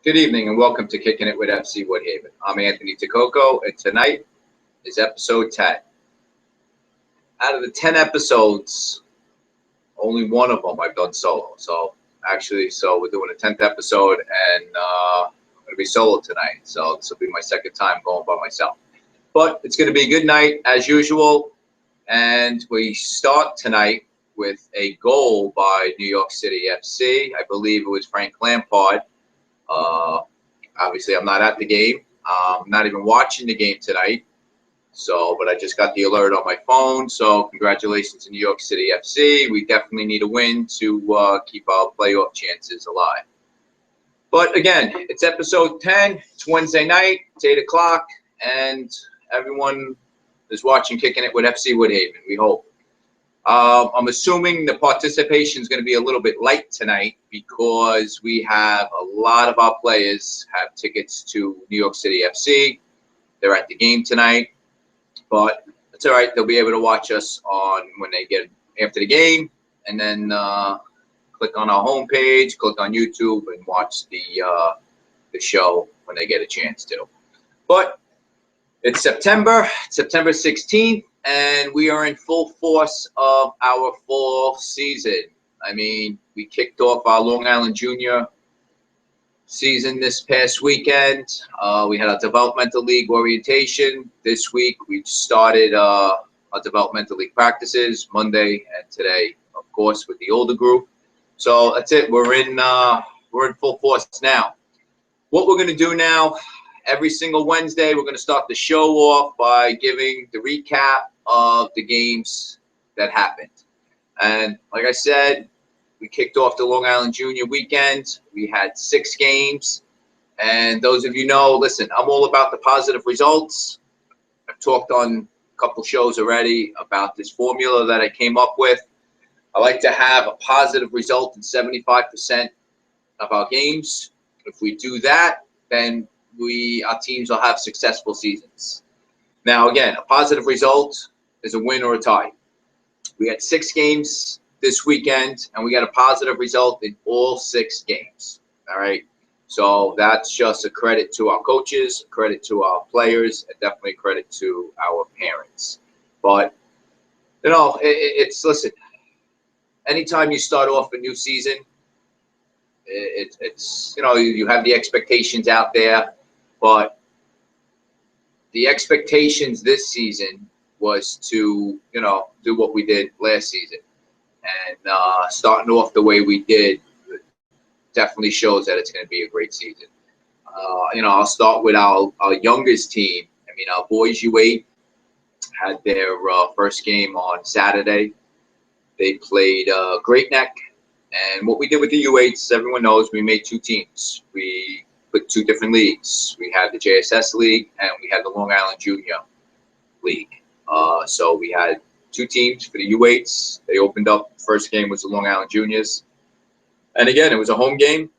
Good evening and welcome to Kicking It with FC Woodhaven. I'm Anthony Takoko, and tonight is episode 10. Out of the 10 episodes, only one of them I've done solo. So we're doing a 10th episode, and I'm going to be solo tonight. So this will be my second time going by myself. But it's going to be a good night as usual, and we start tonight with a goal by New York City FC. I believe it was Frank Lampard. Obviously, I'm not at the game. I'm not even watching the game tonight. But I just got the alert on my phone. So congratulations to New York City FC. We definitely need a win to keep our playoff chances alive. But again, it's episode 10. It's Wednesday night. It's 8 o'clock. And everyone is watching Kicking It with FC Woodhaven, we hope. I'm assuming the participation is going to be a little bit light tonight because we have a lot of our players have tickets to New York City FC. They're at the game tonight, but it's all right. They'll be able to watch us when they get after the game, and then click on our homepage, click on YouTube, and watch the show when they get a chance to. But it's September 16th. And we are in full force of our fall season. I mean, we kicked off our Long Island Junior season this past weekend. We had our developmental league orientation. This week, we started our developmental league practices Monday and today, of course, with the older group. So that's it. We're in full force now. What we're going to do now, every single Wednesday, we're going to start the show off by giving the recap of the games that happened. And like I said, we kicked off the Long Island Junior weekend. We had 6 games. And those of you know, listen, I'm all about the positive results. I've talked on a couple shows already about this formula that I came up with. I like to have a positive result in 75% of our games. If we do that, then our teams will have successful seasons. Now, again, a positive result is a win or a tie. We had 6 games this weekend, and we got a positive result in all 6 games. All right. So that's just a credit to our coaches, a credit to our players, and definitely a credit to our parents. But, listen, anytime you start off a new season, you have the expectations out there, but the expectations this season was to, do what we did last season. And starting off the way we did definitely shows that it's going to be a great season. I'll start with our youngest team. I mean, our boys U8 had their first game on Saturday. They played Great Neck. And what we did with the U8s, everyone knows, we made 2 teams. We put 2 different leagues. We had the JSS League and we had the Long Island Junior League. So we had 2 teams for the U8s. They opened up. First game was the Long Island Juniors. And again, it was a home game.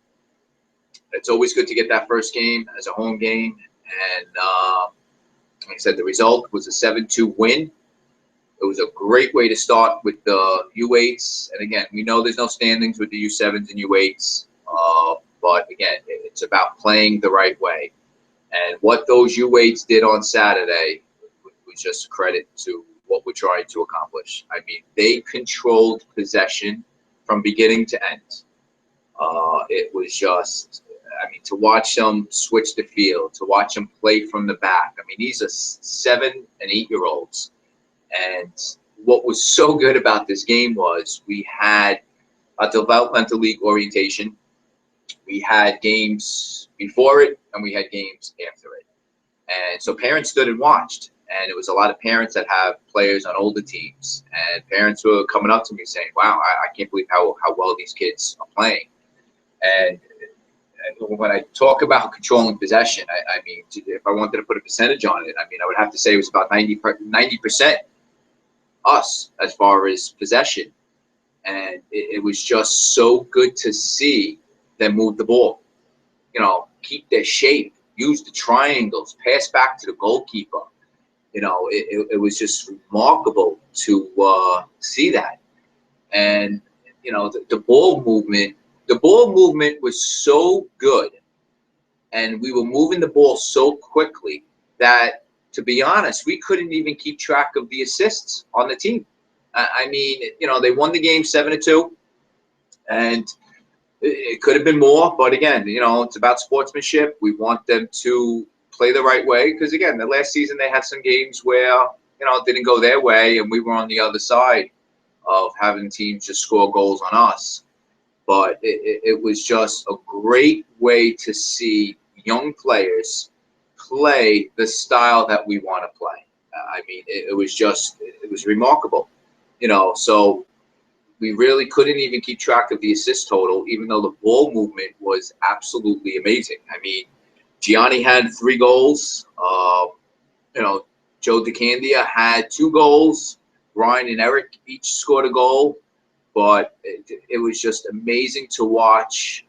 It's always good to get that first game as a home game. And like I said, the result was a 7-2 win. It was a great way to start with the U8s. And again, we know there's no standings with the U7s and U8s. But again, it's about playing the right way. And what those U8s did on Saturday was just credit to what we're trying to accomplish. I mean, they controlled possession from beginning to end. It was just, to watch them switch the field, to watch them play from the back. I mean, these are 7- and 8-year-olds. And what was so good about this game was we had a developmental league orientation. We had games before it, and we had games after it. And so parents stood and watched. And it was a lot of parents that have players on older teams. And parents were coming up to me saying, wow, I can't believe how well these kids are playing. And when I talk about controlling possession, I mean, if I wanted to put a percentage on it, I would have to say it was about 90% us as far as possession. And it was just so good to see them move the ball, keep their shape, use the triangles, pass back to the goalkeeper. It was just remarkable to see that. And, the ball movement was so good and we were moving the ball so quickly that, to be honest, we couldn't even keep track of the assists on the team. I mean, they won the game 7-2, and it could have been more. But again, it's about sportsmanship. We want them to play the right way because, again, the last season they had some games where it didn't go their way, and we were on the other side of having teams just score goals on us. But it was just a great way to see young players play the style that we want to play. I mean, it was remarkable, So we really couldn't even keep track of the assist total, even though the ball movement was absolutely amazing. I mean, Gianni had 3 goals. Joe DeCandia had 2 goals. Ryan and Eric each scored a goal. But it was just amazing to watch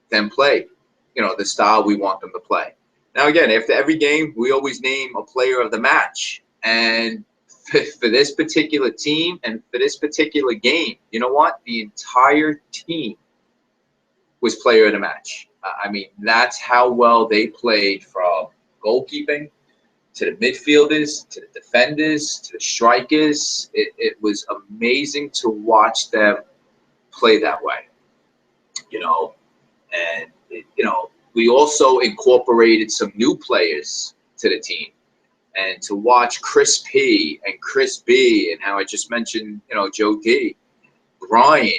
them play, the style we want them to play. Now, again, after every game, we always name a player of the match. And for this particular team and for this particular game, you know what? The entire team was player of the match. I mean, that's how well they played, from goalkeeping to the midfielders, to the defenders, to the strikers. It was amazing to watch them play that way, and we also incorporated some new players to the team, and to watch Chris P and Chris B, and how I just mentioned, Joe D, Brian.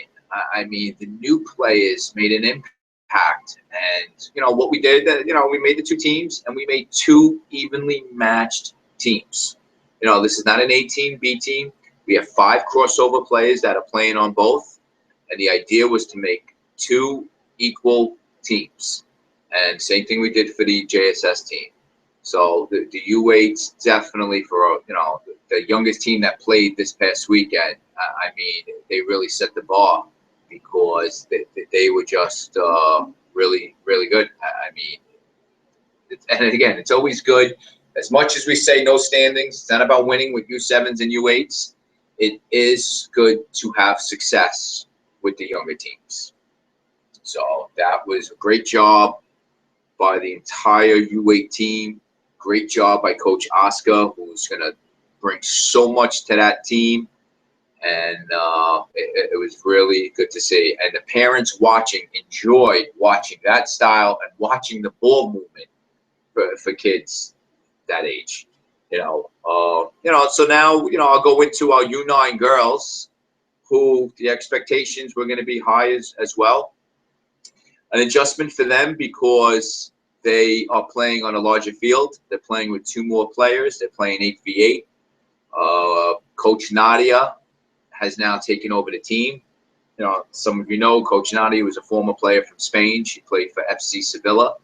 I mean, the new players made an impact, and what we did, we made the 2 teams, and we made 2 evenly matched teams. This is not an A team, B team. We have 5 crossover players that are playing on both, and the idea was to make 2 equal teams. And same thing we did for the JSS team. So the U8s definitely, for the youngest team that played this past weekend, I mean, they really set the bar, because they were just really, really good. I mean, and again, it's always good. As much as we say no standings, it's not about winning with U7s and U8s. It is good to have success with the younger teams. So that was a great job by the entire U8 team. Great job by Coach Oscar, who's going to bring so much to that team. And it was really good to see. And the parents enjoyed watching that style and watching the ball movement for kids that age. So now, I'll go into our U9 girls, who the expectations were going to be high as well. An adjustment for them, because they are playing on a larger field. They're playing with 2 more players. They're playing 8v8. Coach Nadia has now taken over the team. Some of you know Coach Nadia was a former player from Spain. She played for FC Sevilla.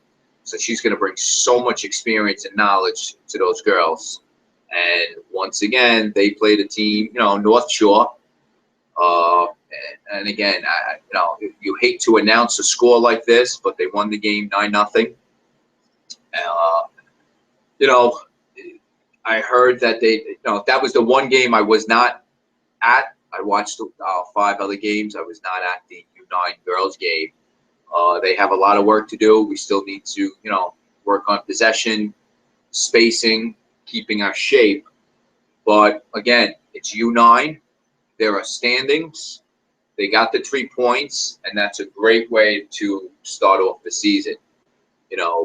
So she's going to bring so much experience and knowledge to those girls. And once again, they played a team, North Shore. And again, you hate to announce a score like this, but they won the game 9-0. I heard that that was the one game I was not at. I watched 5 other games. I was not at the U9 girls game. They have a lot of work to do. We still need to, work on possession, spacing, keeping our shape. But again, it's U9. There are standings. They got the 3 points, and that's a great way to start off the season.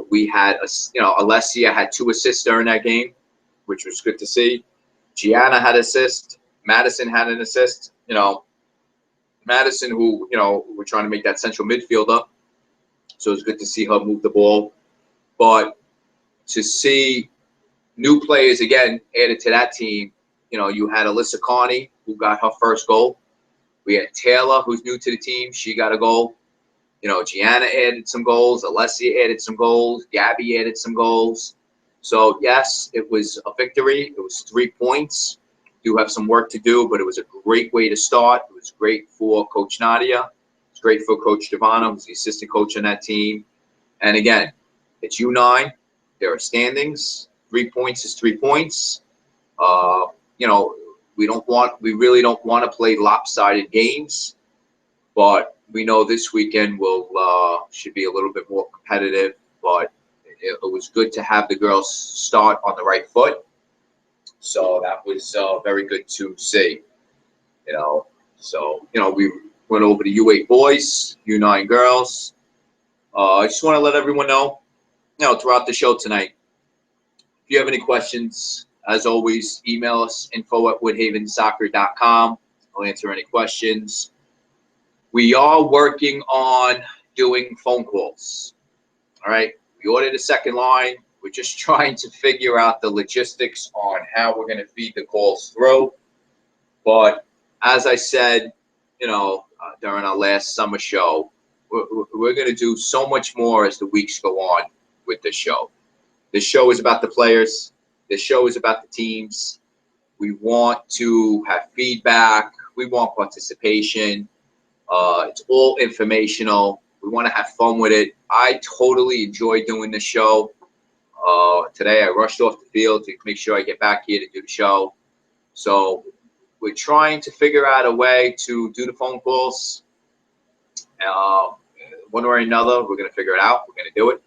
We had Alessia had 2 assists during that game, which was good to see. Gianna had an assist. Madison had an assist. Madison, who, we're trying to make that central midfielder. So it's good to see her move the ball. But to see new players, again, added to that team, you had Alyssa Carney, who got her first goal. We had Taylor, who's new to the team. She got a goal. Gianna added some goals. Alessia added some goals. Gabby added some goals. So, yes, it was a victory. It was 3 points. Do have some work to do, but it was a great way to start. It was great for Coach Nadia. It's great for Coach Giovanna, who's the assistant coach on that team. And again, it's U9. There are standings. 3 points is 3 points. We really don't want to play lopsided games, but we know this weekend should be a little bit more competitive. but it was good to have the girls start on the right foot. So that was very good to see. We went over the U8 boys, U9 girls. I just want to let everyone know, throughout the show tonight, if you have any questions, as always, email us, info@woodhavensoccer.com. I'll answer any questions. We are working on doing phone calls. All right. We ordered a second line. We're just trying to figure out the logistics on how we're going to feed the calls through. But as I said, during our last summer show, we're going to do so much more as the weeks go on with this show. This show is about the players. This show is about the teams. We want to have feedback. We want participation. It's all informational. We want to have fun with it. I totally enjoy doing this show. Today I rushed off the field to make sure I get back here to do the show. So we're trying to figure out a way to do the phone calls. One way or another, we're going to figure it out. We're going to do it.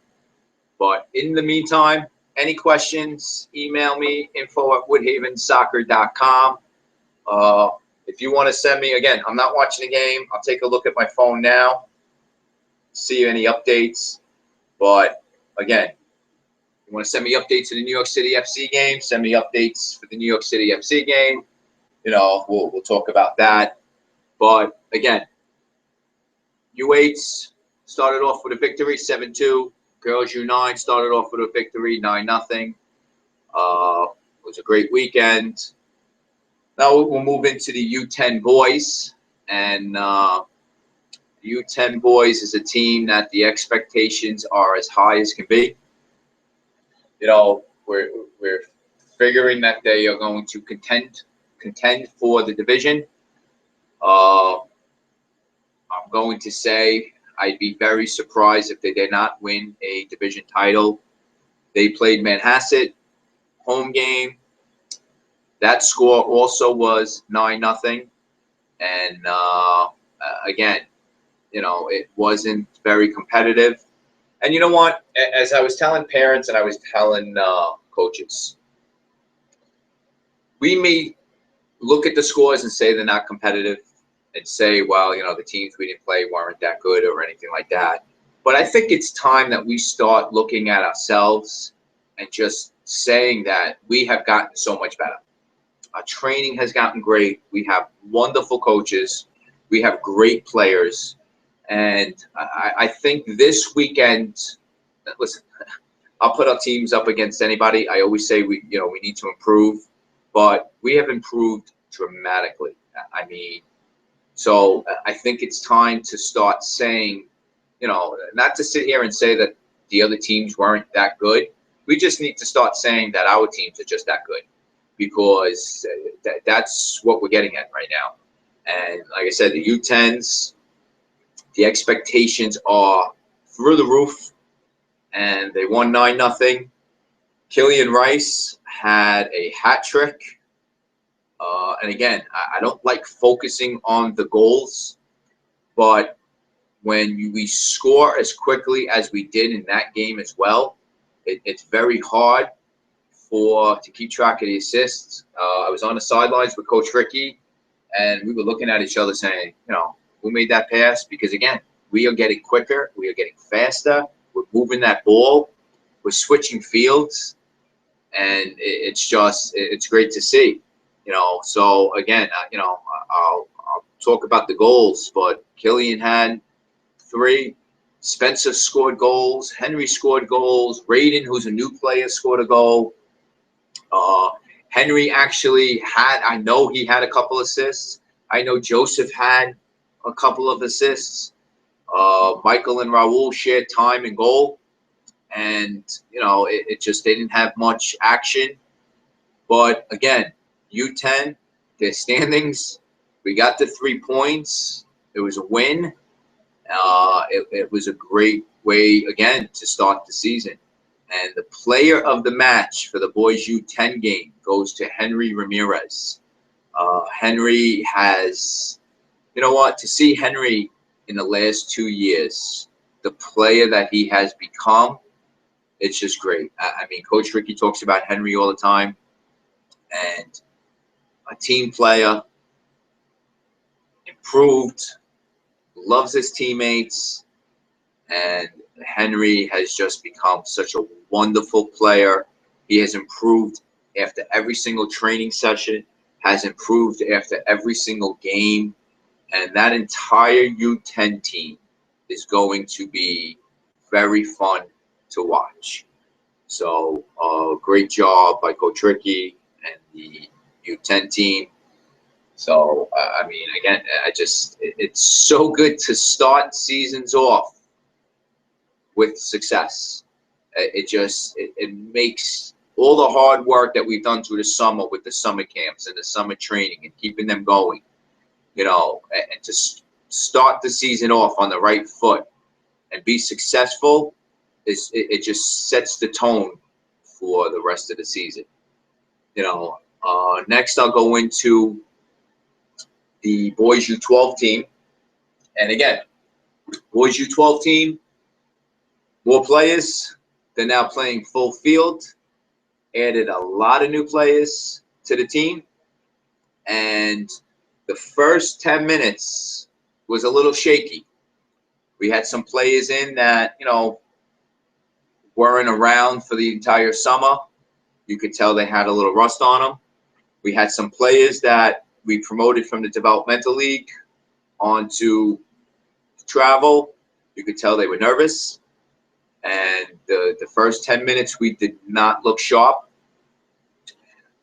But in the meantime, any questions, email me, info@woodhavensoccer.com. If you want to send me, again, I'm not watching the game. I'll take a look at my phone now, see any updates. But again, you want to send me updates to the New York City FC game, send me updates for the New York City FC game. We'll talk about that. But again, U8s started off with a victory, 7-2. Girls U9 started off with a victory, 9-0. It was a great weekend. Now we'll move into the U10 boys. And U10 boys is a team that the expectations are as high as can be. We're figuring that they are going to contend for the division. I'm going to say I'd be very surprised if they did not win a division title. They played Manhasset, home game. That score also was 9-0. And again, it wasn't very competitive. And you know what? As I was telling parents and I was telling coaches, we may look at the scores and say they're not competitive and say, well, the teams we didn't play weren't that good or anything like that. But I think it's time that we start looking at ourselves and just saying that we have gotten so much better. Our training has gotten great. We have wonderful coaches. We have great players. And I think this weekend, listen, I'll put our teams up against anybody. I always say we need to improve, but we have improved dramatically. So I think it's time to start saying, not to sit here and say that the other teams weren't that good. We just need to start saying that our teams are just that good, because that's what we're getting at right now. And like I said, the U10s, the expectations are through the roof, and they won 9-0. Killian Rice had a hat trick. And again, I don't like focusing on the goals, but when we score as quickly as we did in that game as well, it's very hard to keep track of the assists. I was on the sidelines with Coach Ricky, and we were looking at each other saying, who made that pass? Because again, we are getting quicker, we are getting faster, we're moving that ball, we're switching fields, and it's great to see. So again, I'll talk about the goals, but Killian had 3. Spencer scored goals. Henry scored goals. Raiden, who's a new player, scored a goal. Henry actually I know he had a couple assists. I know Joseph had a couple of assists. Michael and Raul shared time and goal. And, it just, they didn't have much action. But again, U10, their standings, we got the 3 points. It was a win. It was a great way, again, to start the season. And the player of the match for the boys U10 game goes to Henry Ramirez. Henry has, to see Henry in the last 2 years, the player that he has become, it's just great. I mean, Coach Ricky talks about Henry all the time, and a team player, improved, loves his teammates, and Henry has just become such a wonderful player. He has improved after every single training session, has improved after every single game, and that entire U10 team is going to be very fun to watch. So, great job by Coach Ricky and the U10 team. So, I mean, again, it's so good to start seasons off with success. It makes all the hard work that we've done through the summer with the summer camps and the summer training and keeping them going, and to start the season off on the right foot and be successful, it just sets the tone for the rest of the season. Next I'll go into the boys U12 team. And again, boys U12 team, more players. They're now playing full field. Added a lot of new players to the team. And the first 10 minutes was a little shaky. We had some players in that, weren't around for the entire summer. You could tell they had a little rust on them. We had some players that we promoted from the developmental league onto travel. You could tell they were nervous. And the first 10 minutes, we did not look sharp.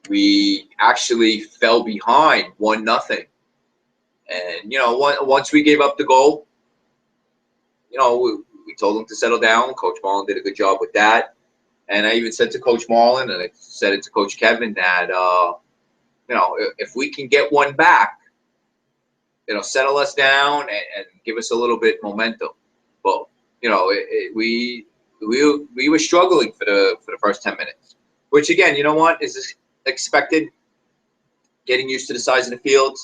We actually fell behind 1-0. And, once we gave up the goal, we told them to settle down. Coach Marlin did a good job with that. And I even said to Coach Marlin, and I said it to Coach Kevin, that, if we can get one back, it'll settle us down and give us a little bit momentum. But, we were struggling for the first 10 minutes, which, again, you know what, is expected. Getting used to the size of the field,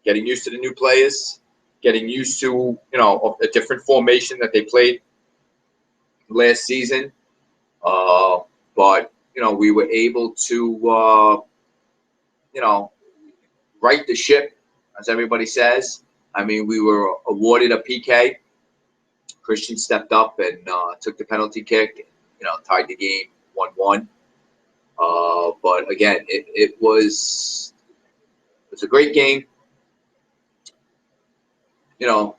getting used to the new players, getting used to, a different formation that they played last season. But, we were able to, right the ship, as everybody says. I mean, we were awarded a PK. Christian stepped up and took the penalty kick, tied the game 1-1. But again, it was a great game.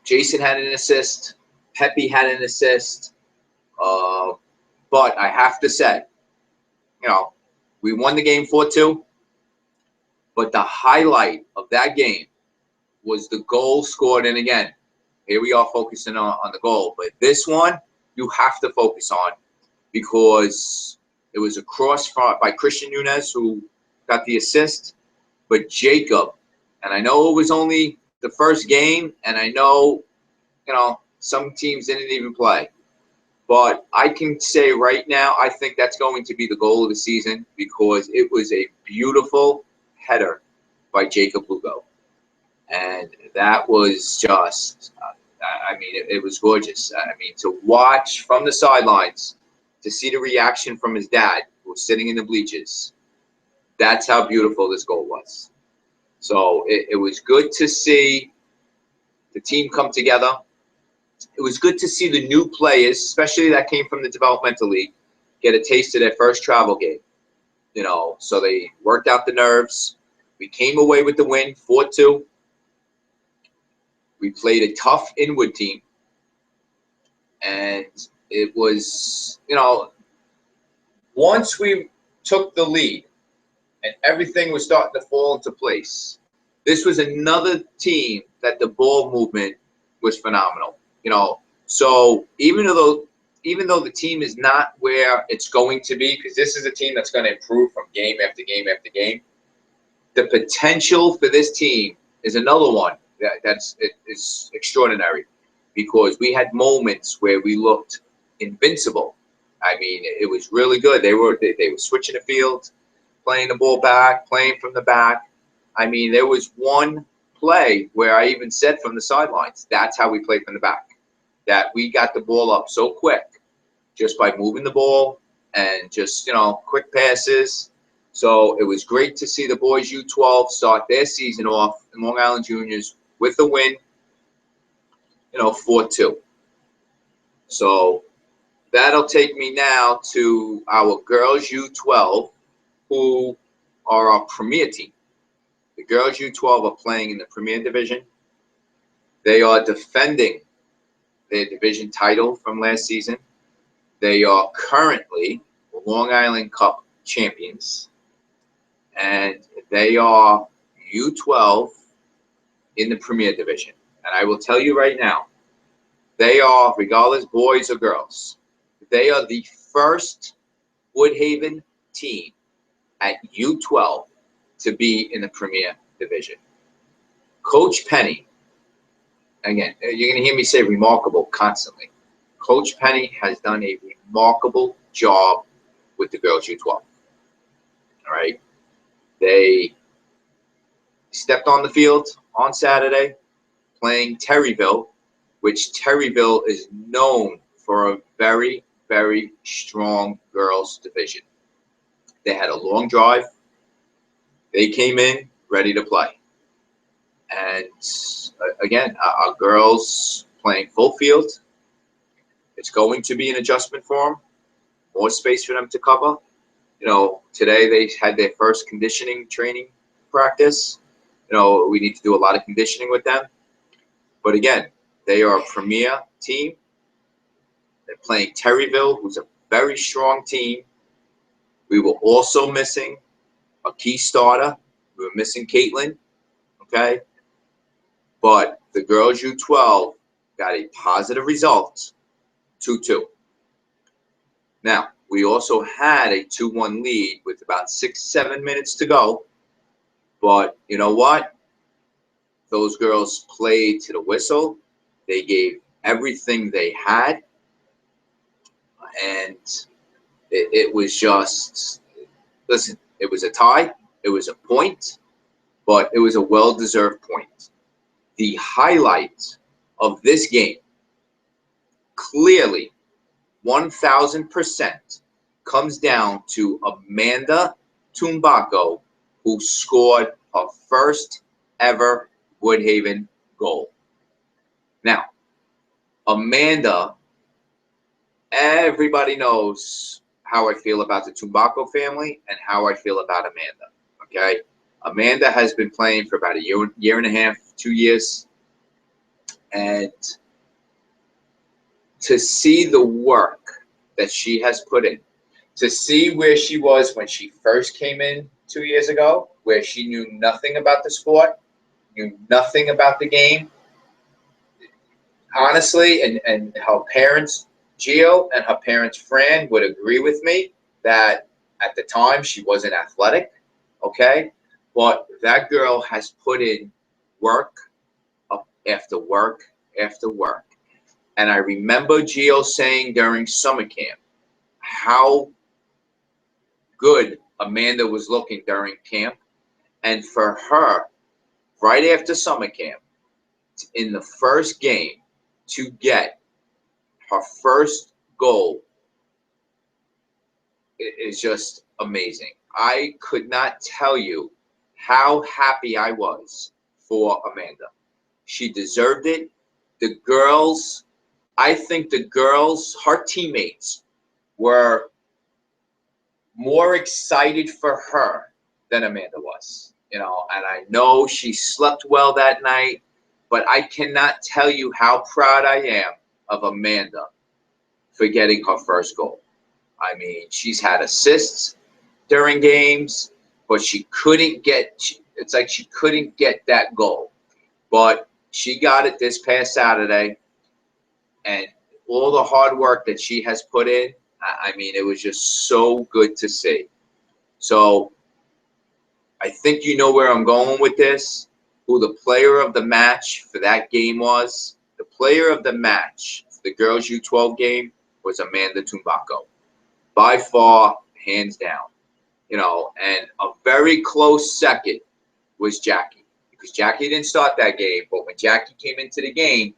Jason had an assist. Pepe had an assist. But I have to say, we won the game 4-2. But the highlight of that game was the goal scored. And again, here we are focusing on the goal. But this one, you have to focus on, because it was a cross by Christian Nunez, who got the assist. But Jacob, and I know it was only the first game, and I know, some teams didn't even play. But I can say right now, I think that's going to be the goal of the season, because it was a beautiful header by Jacob Lugo. And that was just, it was gorgeous. I mean, to watch from the sidelines, to see the reaction from his dad, who was sitting in the bleachers, that's how beautiful this goal was. So it was good to see the team come together. It was good to see the new players, especially that came from the developmental league, get a taste of their first travel game. So they worked out the nerves. We came away with the win, 4-2. We played a tough Inwood team. And it was, once we took the lead and everything was starting to fall into place, this was another team that the ball movement was phenomenal. So even though the team is not where it's going to be, because this is a team that's going to improve from game after game after game, the potential for this team is another one that's extraordinary, because we had moments where we looked invincible. I mean, it was really good. They were switching the field, playing the ball back, playing from the back. I mean, there was one play where I even said from the sidelines, that's how we play from the back, that we got the ball up so quick just by moving the ball, and just, quick passes. So it was great to see the boys U12 start their season off in Long Island Juniors with a win, 4-2. So that'll take me now to our girls U12, who are our premier team. The girls U12 are playing in the Premier Division. They are defending their division title from last season. They are currently Long Island Cup champions. And they are U12 in the Premier Division. And I will tell you right now, they are, regardless boys or girls, they are the first Woodhaven team at U12 to be in the Premier Division. Coach Penny, again, you're going to hear me say remarkable constantly. Coach Penny has done a remarkable job with the girls U12. All right. They stepped on the field on Saturday playing Terryville, which Terryville is known for a very, very strong girls division. They had a long drive. They came in ready to play. And again, our girls playing full field. It's going to be an adjustment for them, more space for them to cover. Today they had their first conditioning training practice. We need to do a lot of conditioning with them. But again, they are a premier team. They're playing Terryville, who's a very strong team. We were also missing a key starter. We were missing Caitlin, okay? But the girls U12 got a positive result, 2-2. Now, we also had a 2-1 lead with about 6-7 minutes to go. But you know what? Those girls played to the whistle. They gave everything they had. And it was just, listen, it was a tie. It was a point. But it was a well-deserved point. The highlight of this game, clearly, 1,000%, comes down to Amanda Tumbaco, who scored her first ever Woodhaven goal. Now, Amanda, everybody knows how I feel about the Tumbaco family and how I feel about Amanda, okay? Amanda has been playing for about a year and a half, 2 years. And to see the work that she has put in, to see where she was when she first came in 2 years ago, where she knew nothing about the sport, knew nothing about the game, honestly, and her parents, Gio, and her parents, Fran, would agree with me that at the time she wasn't athletic, okay? But that girl has put in work after work after work. And I remember Gio saying during summer camp how good Amanda was looking during camp. And for her, right after summer camp, in the first game, to get her first goal is just amazing. I could not tell you how happy I was for Amanda. She deserved it. The girls, I think the girls, her teammates, were more excited for her than Amanda was. And I know she slept well that night, but I cannot tell you how proud I am of Amanda for getting her first goal. I mean, she's had assists during games, but she couldn't get, it's like she couldn't get that goal. But she got it this past Saturday, and all the hard work that she has put in, I mean, it was just so good to see. So I think you know where I'm going with this, who the player of the match for that game was. The player of the match for the girls U12 game was Amanda Tumbaco. By far, hands down. And a very close second was Jackie. Because Jackie didn't start that game, but when Jackie came into the game,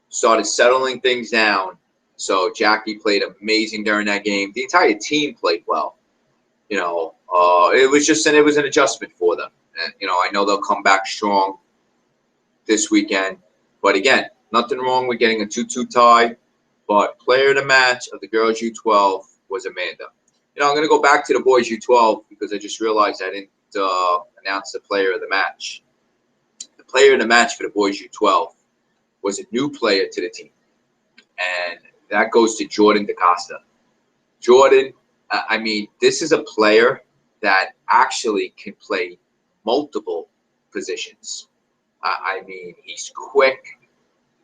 started settling things down, So Jackie played amazing during that game. The entire team played well. It was an adjustment for them. And, I know they'll come back strong this weekend. But again, nothing wrong with getting a 2-2 tie. But player of the match of the girls U12 was Amanda. I'm going to go back to the boys U12 because I just realized I didn't announce the player of the match. The player of the match for the boys U12 was a new player to the team. And that goes to Jordan DaCosta. Jordan, this is a player that actually can play multiple positions. He's quick,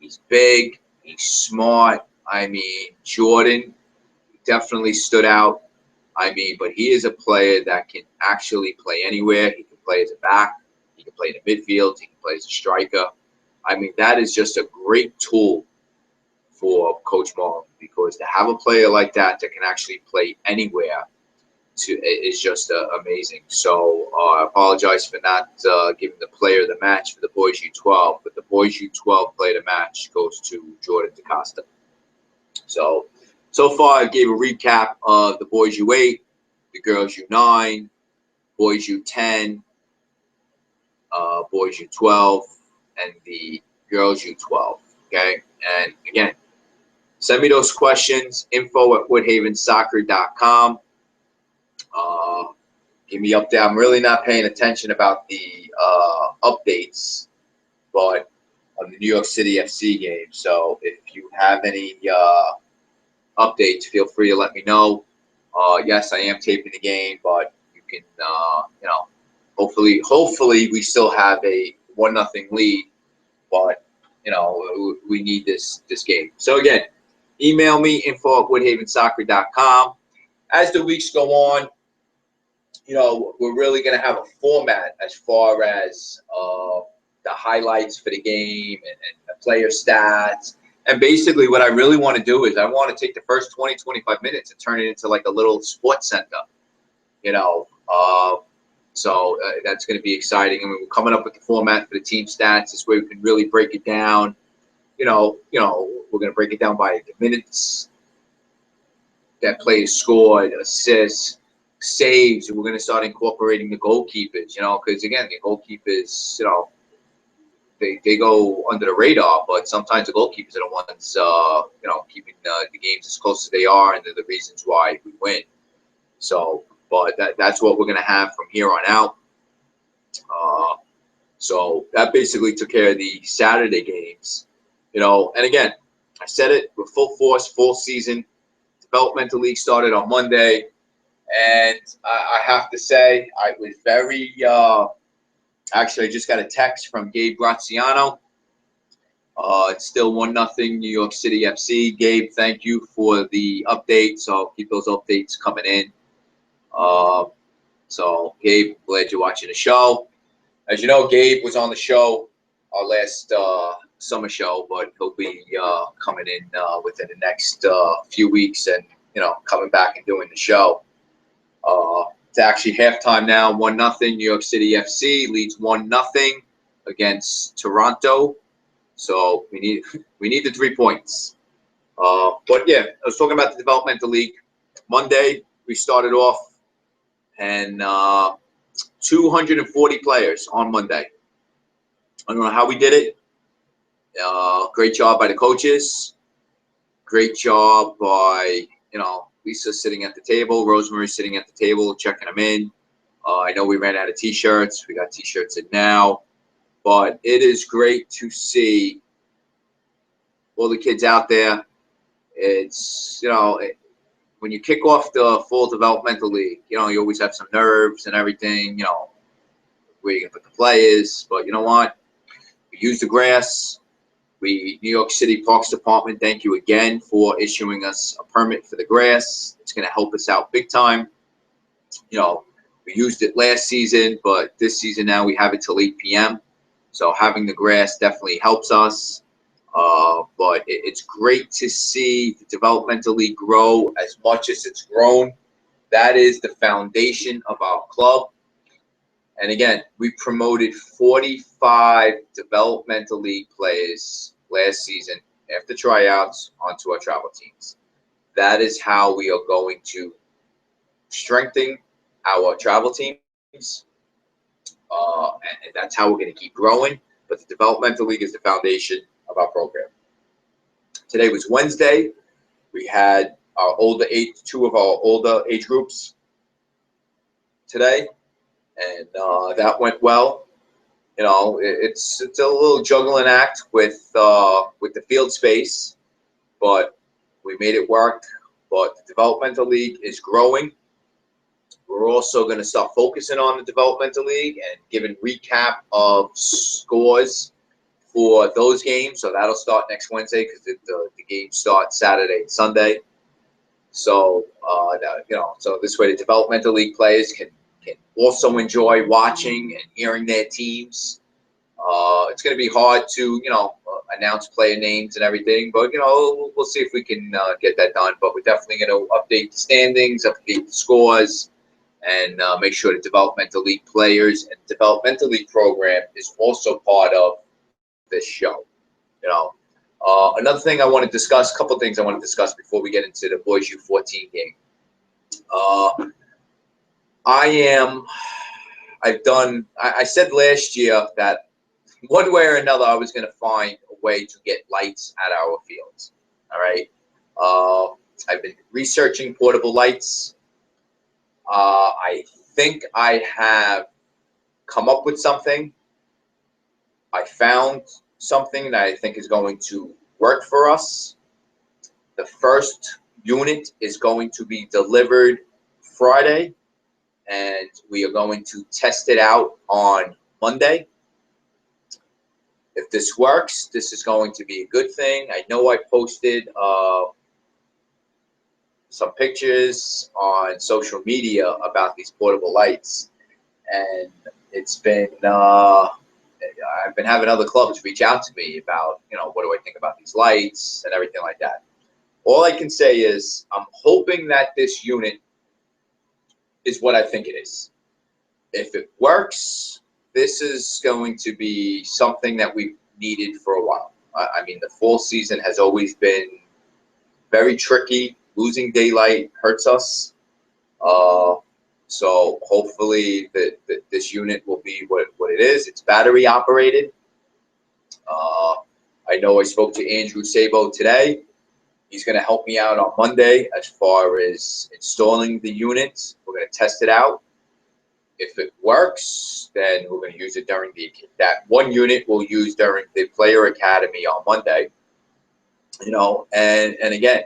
he's big, he's smart. Jordan definitely stood out. But he is a player that can actually play anywhere. He can play as a back, he can play in the midfield, he can play as a striker. That is just a great tool for Coach Mullen, because to have a player like that can actually play anywhere is just amazing. So I apologize for not giving the player of the match for the boys U12, but the boys U12 player of the match goes to Jordan DaCosta. So far I gave a recap of the boys U8, the girls U9, boys U10, boys U12, and the girls U12. Okay, and again, send me those questions, info@woodhavensoccer.com. Give me update. I'm really not paying attention about the updates, but on the New York City FC game. So if you have any updates, feel free to let me know. Yes, I am taping the game, but you can, hopefully we still have a 1-0 lead, but we need this game. So again, email me, info@woodhavensoccer.com. As the weeks go on, we're really going to have a format as far as the highlights for the game and the player stats. And basically what I really want to do is I want to take the first 20, 25 minutes and turn it into like a little sports center, So that's going to be exciting. We're coming up with the format for the team stats. This way we can really break it down. We're going to break it down by the minutes that players scored, assists, saves, and we're going to start incorporating the goalkeepers, because again, the goalkeepers, they go under the radar, but sometimes the goalkeepers are the ones, keeping the games as close as they are, and they're the reasons why we win. So, but that's what we're going to have from here on out. So that basically took care of the Saturday games, and again, I said it, we're full force, full season. Developmental league started on Monday, and I have to say I was very actually I just got a text from Gabe Graziano. It's still 1-0 New York City FC. Gabe, thank you for the updates. I'll keep those updates coming in. So Gabe, glad you're watching the show. As you know, Gabe was on the show, our last summer show, but he'll be coming in within the next few weeks and, coming back and doing the show. It's actually halftime now, 1-0. New York City FC leads 1-0 against Toronto. So we need the 3 points. But yeah, I was talking about the developmental league. Monday we started off, and 240 players on Monday. I don't know how we did it. Great job by the coaches. Great job by, Lisa sitting at the table, Rosemary sitting at the table, checking them in. I know we ran out of T-shirts. We got T-shirts in now. But it is great to see all the kids out there. It's, when you kick off the full developmental league, you always have some nerves and everything, where you're going to put the players. But you know what? We use the grass. New York City Parks Department, thank you again for issuing us a permit for the grass. It's going to help us out big time. We used it last season, but this season now we have it till 8 p.m. So having the grass definitely helps us. But it's great to see the developmental league grow as much as it's grown. That is the foundation of our club. And again, we promoted 45 developmental league players last season after tryouts onto our travel teams. That is how we are going to strengthen our travel teams, and that's how we're going to keep growing. But the developmental league is the foundation of our program. Today was Wednesday. We had our two of our older age groups today, and that went well. You know, it's a little juggling act with the field space, but we made it work. But the developmental league is growing. We're also going to start focusing on the developmental league and giving recap of scores for those games. So that'll start next Wednesday because the games start Saturday and Sunday. So so this way the developmental league players can also enjoy watching and hearing their teams. It's going to be hard to announce player names and everything, but we'll see if we can get that done. But we're definitely going to update the standings, update the scores, and make sure the developmental league players and developmental league program is also part of this show. Another thing I want to discuss, a couple things I want to discuss before we get into the boys U14 game. I said last year that one way or another I was going to find a way to get lights at our fields. All right. I've been researching portable lights. I think I have come up with something. I found something that I think is going to work for us. The first unit is going to be delivered Friday, and we are going to test it out on Monday. If this works, this is going to be a good thing. I know I posted some pictures on social media about these portable lights, and it's been I've been having other clubs reach out to me about what do I think about these lights and everything like that. All I can say is I'm hoping that this unit is what I think it is. If it works, this is going to be something that we've needed for a while. I mean, the fall season has always been very tricky. Losing daylight hurts us. So hopefully this unit will be what it is. It's battery operated. I know I spoke to Andrew Sabo today. He's going to help me out on Monday as far as installing the unit. We're going to test it out. If it works, then we're going to use it during that one unit we'll use during the player academy on Monday. And again,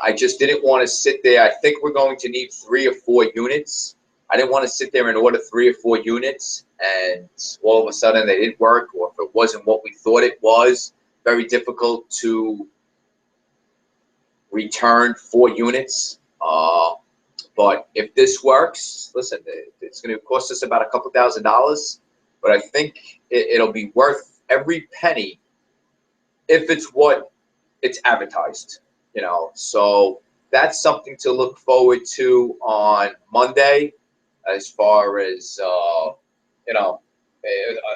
I just didn't want to sit there. I think we're going to need 3 or 4 units. I didn't want to sit there and order 3 or 4 units and all of a sudden they didn't work, or if it wasn't what we thought it was. Very difficult to return 4 units. But if this works, listen, it's going to cost us about a couple $1,000s, but I think it'll be worth every penny if it's what it's advertised. So that's something to look forward to on Monday. As far as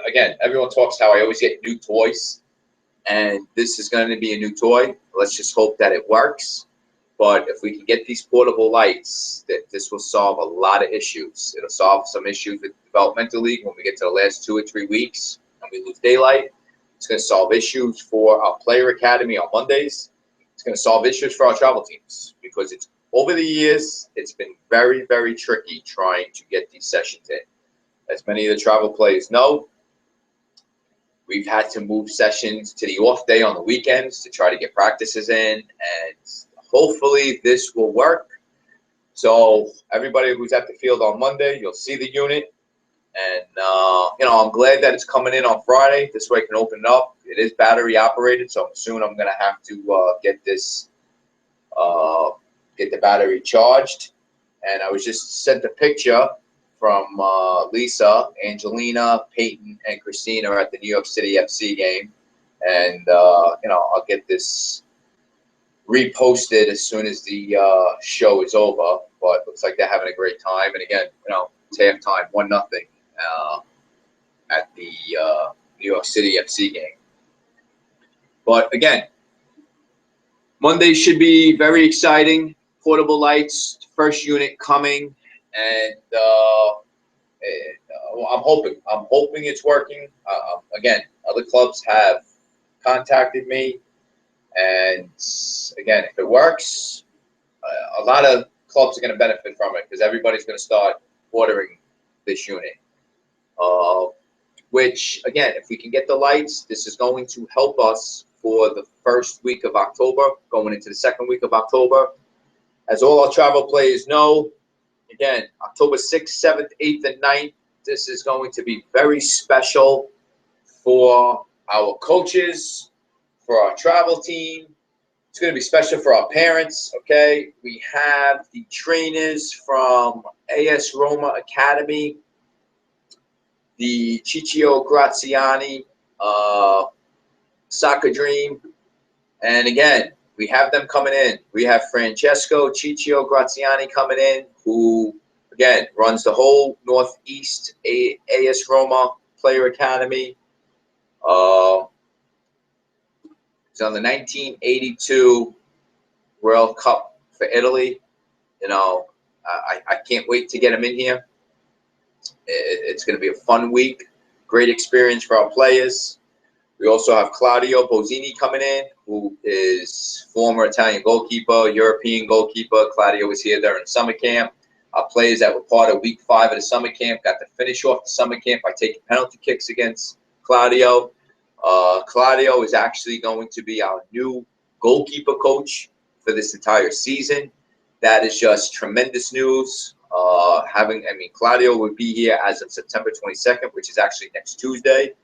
again, everyone talks how I always get new toys, and this is going to be a new toy. Let's just hope that it works. But if we can get these portable lights, this will solve a lot of issues. It'll solve some issues with the developmental league when we get to the last 2 or 3 weeks and we lose daylight. It's going to solve issues for our player academy on Mondays. It's going to solve issues for our travel teams because over the years, it's been very, very tricky trying to get these sessions in. As many of the travel players know, we've had to move sessions to the off day on the weekends to try to get practices in, and hopefully this will work. So everybody who's at the field on Monday, you'll see the unit. And, I'm glad that it's coming in on Friday. This way I can open it up. It is battery operated, so soon I'm going to have to get the battery charged. And I was just sent a picture from Lisa, Angelina, Peyton, and Christina at the New York City FC game. And, I'll get this reposted as soon as the show is over. But looks like they're having a great time. And again, it's halftime, 1-0 at the New York City FC game. But again, Monday should be very exciting. Portable lights, first unit coming, and I'm hoping it's working. Again, other clubs have contacted me, and again, if it works, a lot of clubs are going to benefit from it because everybody's going to start ordering this unit. Which, again, if we can get the lights, this is going to help us for the first week of October, going into the second week of October. As all our travel players know, again, October 6th, 7th, 8th, and 9th, this is going to be very special for our coaches, for our travel team. It's going to be special for our parents, okay? We have the trainers from AS Roma Academy, the Ciccio Graziani Soccer Dream. And again, we have them coming in. We have Francesco Ciccio Graziani coming in, who, again, runs the whole Northeast AS Roma Player Academy. He's on the 1982 World Cup for Italy. You know, I can't wait to get him in here. It's going to be a fun week. Great experience for our players. We also have Claudio Bozzini coming in, who is former Italian goalkeeper, European goalkeeper. Claudio was here during summer camp. Our players that were part of week 5 of the summer camp got to finish off the summer camp by taking penalty kicks against Claudio. Claudio is actually going to be our new goalkeeper coach for this entire season. That is just tremendous news. Claudio will be here as of September 22nd, which is actually next Tuesday.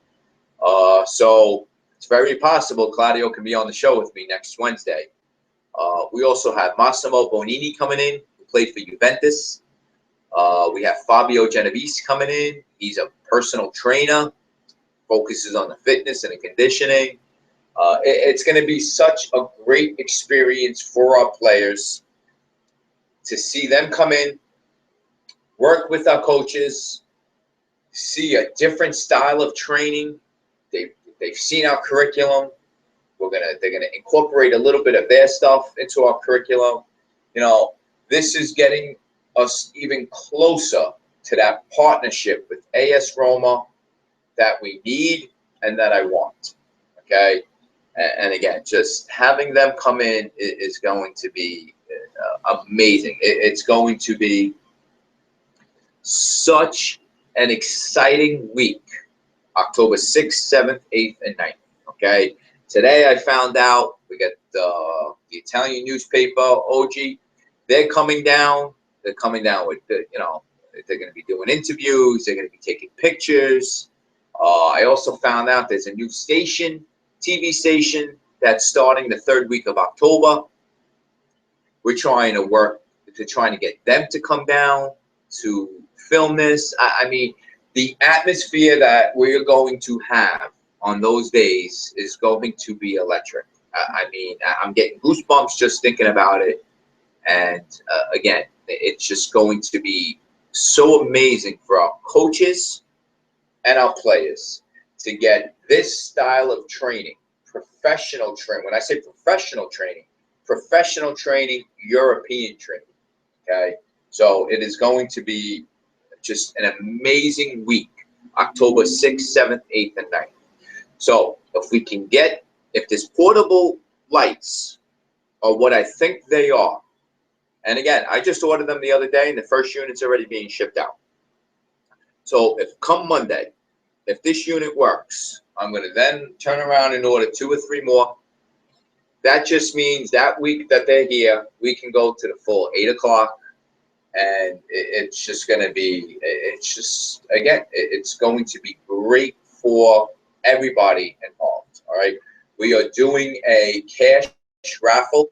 So it's very possible Claudio can be on the show with me next Wednesday. We also have Massimo Bonini coming in, who played for Juventus. We have Fabio Genovese coming in. He's a personal trainer, focuses on the fitness and the conditioning. It's going to be such a great experience for our players to see them come in, work with our coaches, see a different style of training. They've seen our curriculum. They're gonna incorporate a little bit of their stuff into our curriculum. You know, this is getting us even closer to that partnership with AS Roma that we need and that I want. Okay, and again, just having them come in is going to be amazing. It's going to be such an exciting week. October 6th, 7th, 8th, and 9th. Okay. Today I found out we got the Italian newspaper, OG. They're coming down. They're coming down with, they're going to be doing interviews. They're going to be taking pictures. I also found out there's a new station, TV station, that's starting the 3rd week of October. We're trying to get them to come down to film this. I mean, the atmosphere that we're going to have on those days is going to be electric. I'm getting goosebumps just thinking about it. And again, it's just going to be so amazing for our coaches and our players to get this style of training, professional training. When I say professional training, European training. Okay, so it is going to be just an amazing week, October 6th, 7th, 8th, and 9th. So if this portable lights are what I think they are, and again, I just ordered them the other day, and the first unit's already being shipped out. So if come Monday, if this unit works, I'm going to then turn around and order 2 or 3 more. That just means that week that they're here, we can go to the full 8 o'clock. And it's just going to be, it's going to be great for everybody involved. All right. We are doing a cash raffle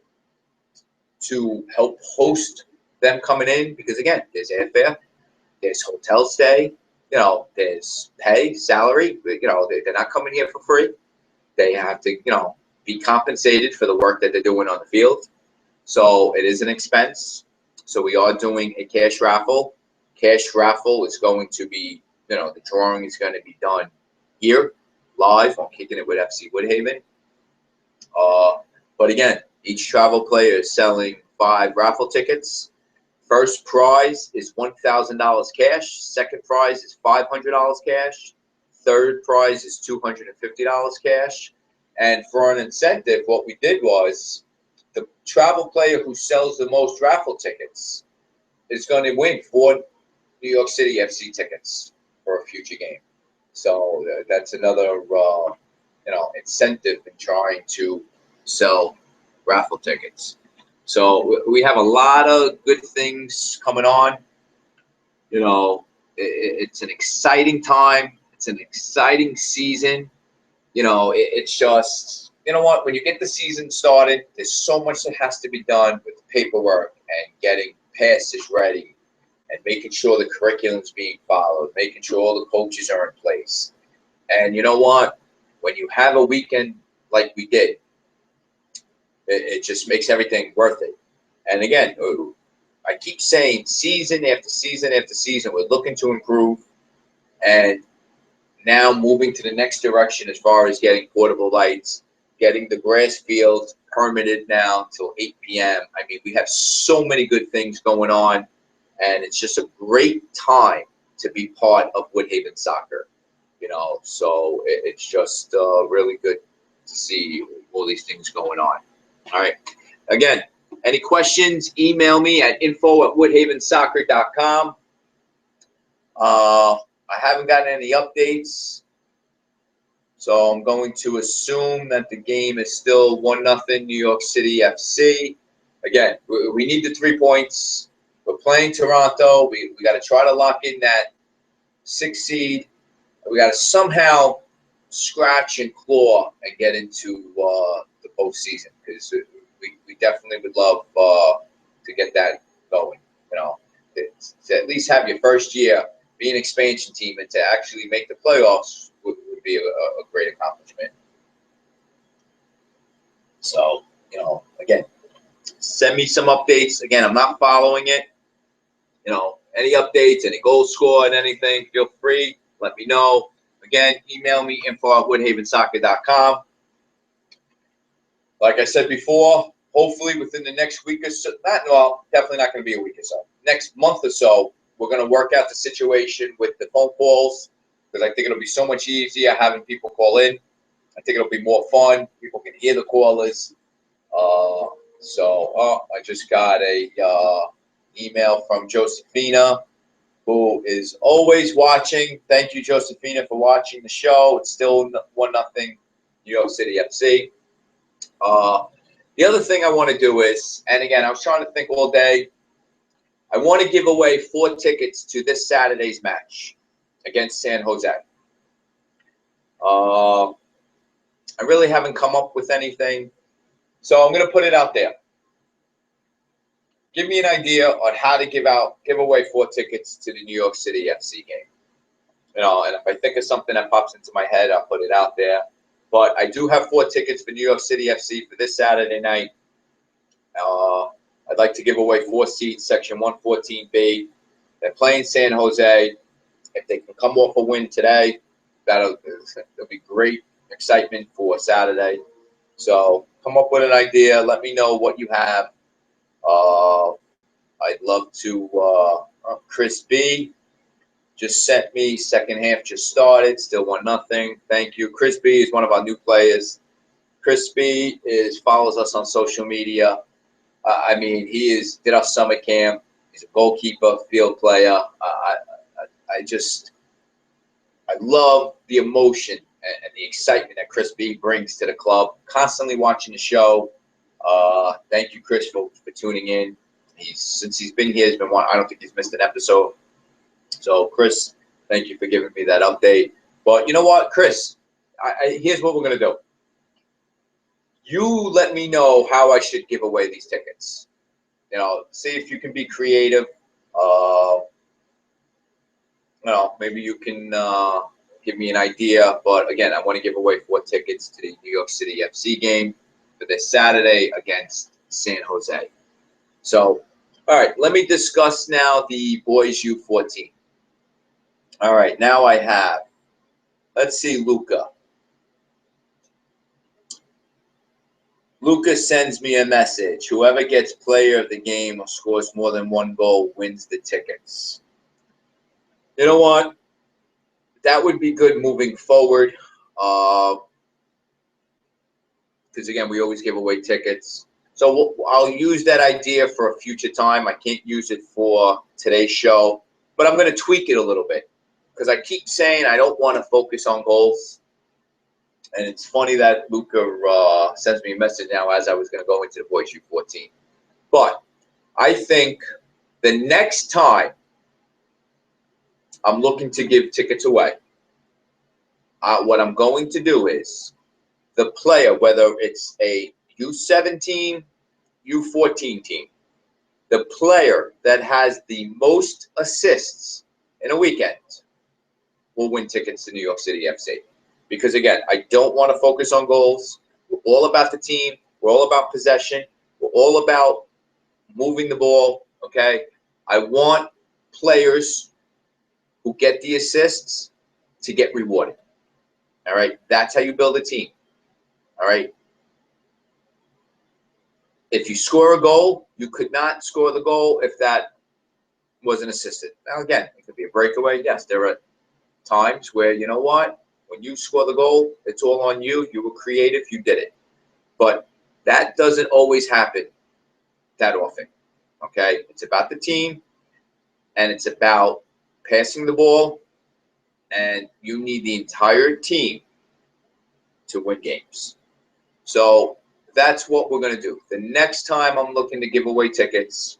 to help host them coming in because, again, there's airfare, there's hotel stay, there's pay, salary. They're not coming here for free. They have to, be compensated for the work that they're doing on the field. So it is an expense. So we are doing a cash raffle. Cash raffle is going to be, the drawing is going to be done here, live on Kicking It with FC Woodhaven. But again, each travel player is selling 5 raffle tickets. First prize is $1,000 cash. Second prize is $500 cash. Third prize is $250 cash. And for an incentive, what we did was the travel player who sells the most raffle tickets is going to win 4 New York City FC tickets for a future game. So that's another incentive in trying to sell raffle tickets. So we have a lot of good things coming on. It's an exciting time. It's an exciting season. It's just, when you get the season started, there's so much that has to be done with paperwork and getting passes ready and making sure the curriculum's being followed, making sure all the coaches are in place. And you know what? When you have a weekend like we did, it just makes everything worth it. And again, I keep saying season after season after season, we're looking to improve. And now moving to the next direction as far as getting portable lights, getting the grass fields permitted now till 8 p.m. I mean, we have so many good things going on, and it's just a great time to be part of Woodhaven soccer. So it's just really good to see all these things going on. All right. Again, any questions, email me at info@woodhavensoccer.com. I haven't gotten any updates, so I'm going to assume that the game is still 1-0 New York City FC. Again, we need the 3 points. We're playing Toronto. We got to try to lock in that 6th seed. We got to somehow scratch and claw and get into the postseason, because we definitely would love to get that going. To at least have your first year be an expansion team and to actually make the playoffs would be a great accomplishment. So, again, send me some updates. Again, I'm not following it. Any updates, any goals scored, anything, feel free. Let me know. Again, email me, info@woodhavensoccer.com. Like I said before, hopefully within the next week or so, definitely not going to be a week or so. Next month or so, we're going to work out the situation with the phone calls, because I think it'll be so much easier having people call in. I think it'll be more fun. People can hear the callers. I just got a email from Josephina, who is always watching. Thank you, Josephina, for watching the show. It's still 1-0 New York City FC. The other thing I want to do is, and again, I was trying to think all day, I want to give away 4 tickets to this Saturday's match against San Jose. I really haven't come up with anything, so I'm going to put it out there. Give me an idea on how to give away 4 tickets to the New York City FC game. And if I think of something that pops into my head, I'll put it out there. But I do have 4 tickets for New York City FC for this Saturday night. I'd like to give away 4 seats, Section 114B. They're playing San Jose. If they can come off a win today, that'll be great excitement for Saturday. So come up with an idea. Let me know what you have. I'd love to. Chris B just sent me. Second half just started. Still 1-0. Thank you. Chris B is one of our new players. Chris B follows us on social media. He did our summer camp. He's a goalkeeper, field player. I love the emotion and the excitement that Chris B brings to the club. Constantly watching the show. Thank you, Chris, for tuning in. Since he's been here, I don't think he's missed an episode. So, Chris, thank you for giving me that update. But you know what, Chris? Here's what we're going to do. You let me know how I should give away these tickets. See if you can be creative. Maybe you can give me an idea. But again, I want to give away 4 tickets to the New York City FC game for this Saturday against San Jose. So, all right, let me discuss now the boys U14. All right, now I have, let's see, Luca. Lucas sends me a message. Whoever gets player of the game or scores more than one goal wins the tickets. You know what? That would be good moving forward. Because, again, we always give away tickets. So I'll use that idea for a future time. I can't use it for today's show. But I'm going to tweak it a little bit. Because I keep saying I don't want to focus on goals. And it's funny that Luca sends me a message now as I was going to go into the Boys U14. But I think the next time I'm looking to give tickets away, what I'm going to do is the player, whether it's a U17, U14 team, the player that has the most assists in a weekend will win tickets to New York City FC. Because, again, I don't want to focus on goals. We're all about the team. We're all about possession. We're all about moving the ball, okay? I want players who get the assists to get rewarded, all right? That's how you build a team, all right? If you score a goal, you could not score the goal if that wasn't assisted. Now, again, it could be a breakaway. Yes, there are times where, you know what? When you score the goal, it's all on you. You were creative. You did it. But that doesn't always happen that often, okay? It's about the team, and it's about passing the ball, and you need the entire team to win games. So that's what we're going to do. The next time I'm looking to give away tickets,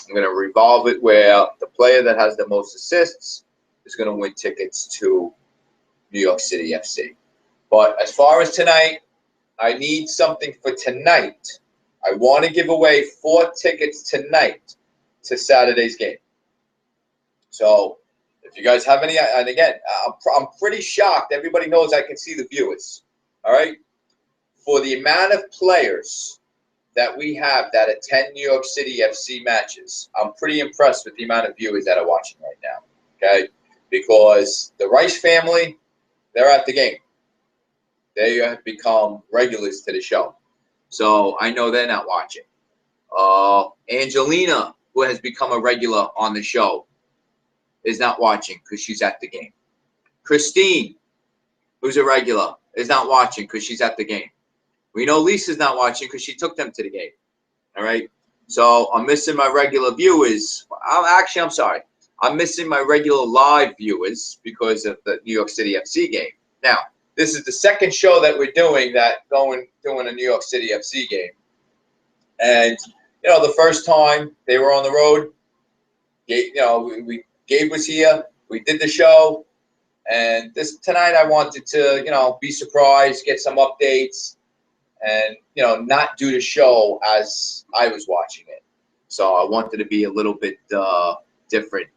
I'm going to revolve it where the player that has the most assists is going to win tickets to New York City FC. But as far as tonight, I need something for tonight. I want to give away 4 tickets tonight to Saturday's game. So if you guys have any, and again, I'm pretty shocked. Everybody knows I can see the viewers. All right? For the amount of players that we have that attend New York City FC matches, I'm pretty impressed with the amount of viewers that are watching right now. Okay? Because the Rice family, they're at the game. They have become regulars to the show. So I know they're not watching. Angelina, who has become a regular on the show, is not watching because she's at the game. Christine, who's a regular, is not watching because she's at the game. We know Lisa's not watching because she took them to the game. All right? So I'm missing my regular viewers. I'm sorry. I'm missing my regular live viewers because of the New York City FC game. Now, this is the second show that we're doing doing a New York City FC game. And, you know, the first time they were on the road, Gabe was here. We did the show. And tonight I wanted to, you know, be surprised, get some updates, and, you know, not do the show as I was watching it. So I wanted to be a little bit different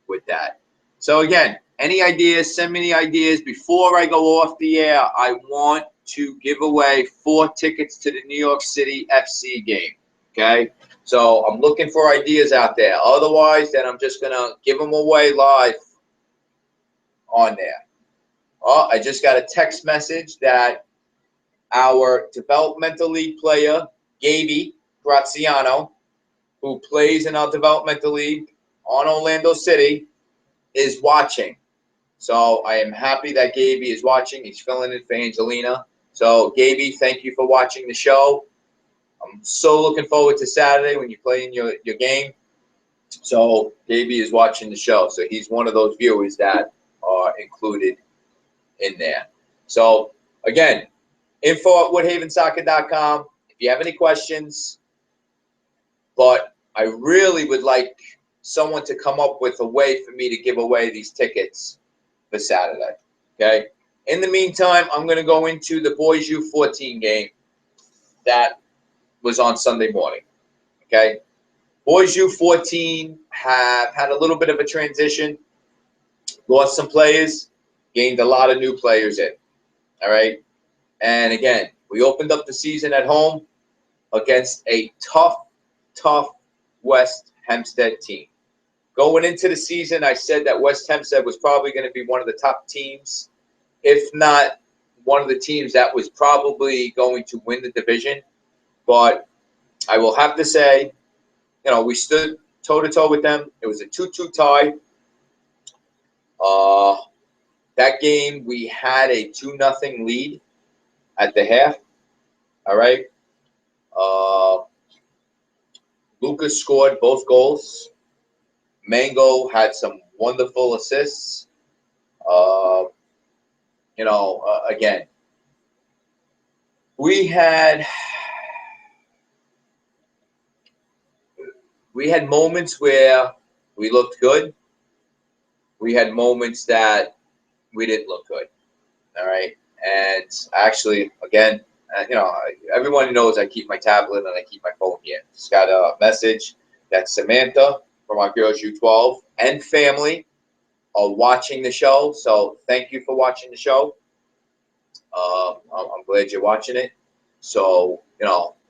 with that. So, again, any ideas, send me the ideas. Before I go off the air, I want to give away 4 tickets to the New York City FC game, okay? So I'm looking for ideas out there. Otherwise, then I'm just going to give them away live on there. Oh, I just got a text message that our developmental league player, Gaby Graziano, who plays in our developmental league on Orlando City, is watching. So I am happy that Gaby is watching. He's filling in for Angelina. So, Gaby, thank you for watching the show. I'm so looking forward to Saturday when you play in your game. So, Gaby is watching the show. So, he's one of those viewers that are included in there. So, again, info@woodhavensoccer.com. If you have any questions, but I really would like someone to come up with a way for me to give away these tickets for Saturday, okay? In the meantime, I'm going to go into the Boys U14 game that was on Sunday morning, okay? Boys U14 have had a little bit of a transition, lost some players, gained a lot of new players in, all right? And, again, we opened up the season at home against a tough West Hempstead team. Going into the season, I said that West Hempstead was probably going to be one of the top teams, if not one of the teams that was probably going to win the division. But I will have to say, we stood toe-to-toe with them. It was a 2-2 tie. That game, we had a 2-0 lead at the half. All right. Lucas scored both goals. Mango had some wonderful assists. Again, we had moments where we looked good. We had moments that we didn't look good. All right. And actually, again, everyone knows I keep my tablet and I keep my phone here. Just got a message that Samantha from our Girls U12 and family are watching the show. So thank you for watching the show. I'm glad you're watching it. So,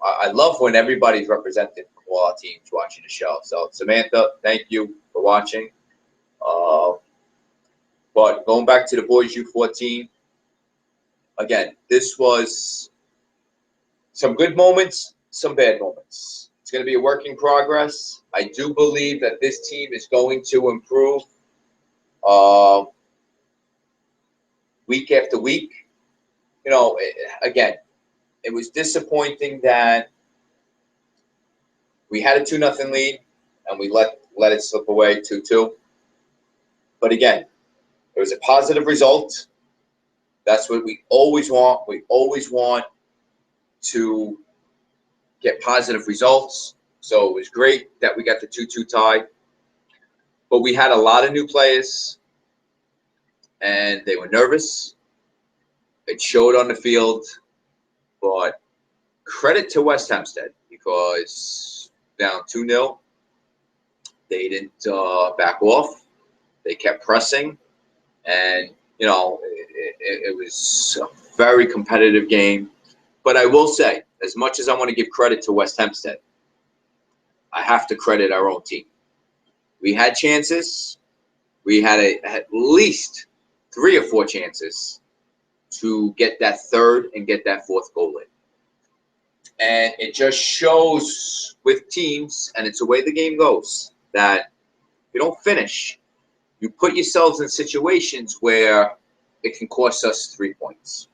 I love when everybody's represented from all our teams watching the show. So, Samantha, thank you for watching. But going back to the boys U14, again, this was some good moments, some bad moments. It's going to be a work in progress. I do believe that this team is going to improve week after week. Again, it was disappointing that we had a 2-0 lead and we let it slip away 2-2. But again, it was a positive result. That's what we always want. We always want to get positive results. So it was great that we got the 2-2 tie. But we had a lot of new players, and they were nervous. It showed on the field. But credit to West Hempstead, because down 2-0, they didn't back off. They kept pressing. And, it was a very competitive game. But I will say, as much as I want to give credit to West Hempstead, I have to credit our own team. We had chances. We had at least 3 or 4 chances to get that third and get that fourth goal in. And it just shows with teams, and it's the way the game goes, that you don't finish. You put yourselves in situations where it can cost us 3 points.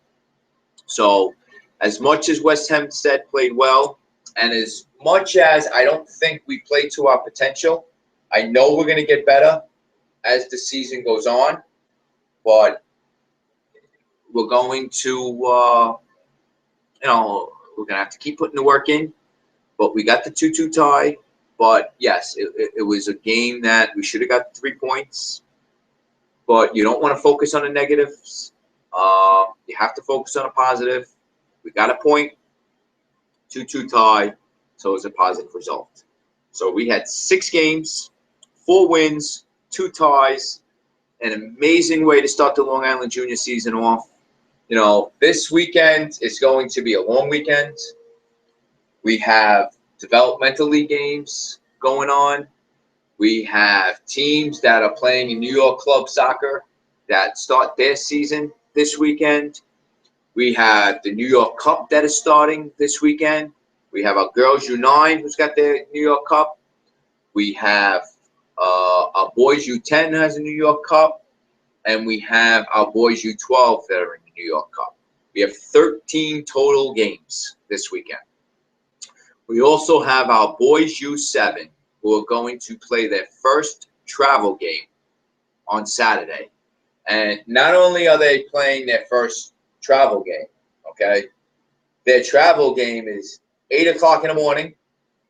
So as much as West Hempstead played well, and as much as I don't think we played to our potential, I know we're going to get better as the season goes on, but we're going to, we're going to have to keep putting the work in. But we got the 2-2 tie. But yes, it was a game that we should have got 3 points. But you don't want to focus on the negatives. You have to focus on a positive. We got a point, 2-2 tie, so it was a positive result. So we had 6 games, 4 wins, 2 ties, an amazing way to start the Long Island Junior season off. This weekend is going to be a long weekend. We have developmental league games going on. We have teams that are playing in New York club soccer that start their season this weekend. We have the New York Cup that is starting this weekend. We have our girls U9 who's got their New York Cup. We have our boys U10 has a New York Cup. And we have our boys U12 that are in the New York Cup. We have 13 total games this weekend. We also have our boys U7 who are going to play their first travel game on Saturday. And not only are they playing their first travel game, okay, their travel game is 8 o'clock in the morning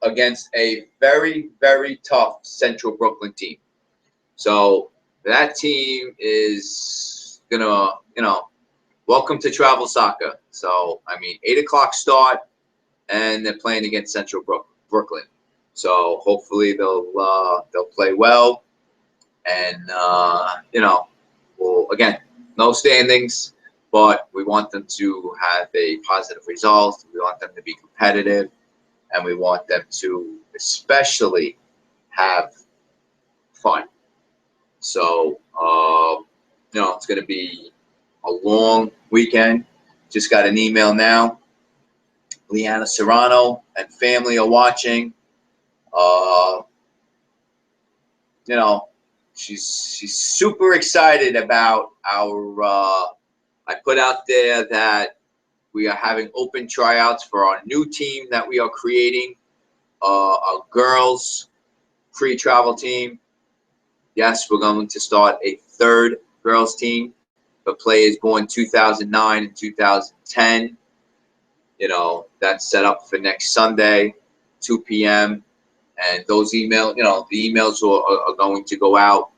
against a very, very tough Central Brooklyn team. So that team is going to, welcome to travel soccer. So, 8 o'clock start, and they're playing against Central Brooklyn. So hopefully they'll play well, and well, again, no standings, but we want them to have a positive result. We want them to be competitive, and we want them to especially have fun. So it's going to be a long weekend. Just got an email now Leanna Serrano and family are watching. You know, she's super excited about our. I put out there that we are having open tryouts for our new team that we are creating, a girls pre-travel team. Yes, we're going to start a third girls team for players born 2009 and 2010. You know, that's set up for next Sunday, 2 p.m. And those the emails are going to go out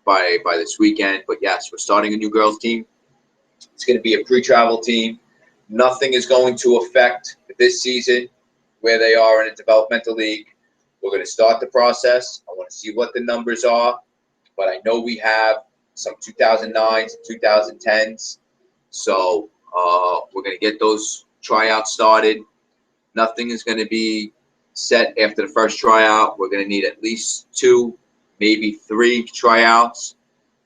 by this weekend. But yes, we're starting a new girls team. It's going to be a pre-travel team. Nothing is going to affect this season where they are in a developmental league. We're going to start the process. I want to see what the numbers are, but I know we have some 2009s and 2010s. So we're going to get those tryouts started. Nothing is going to be set after the first tryout. We're going to need at least 2, maybe 3 tryouts.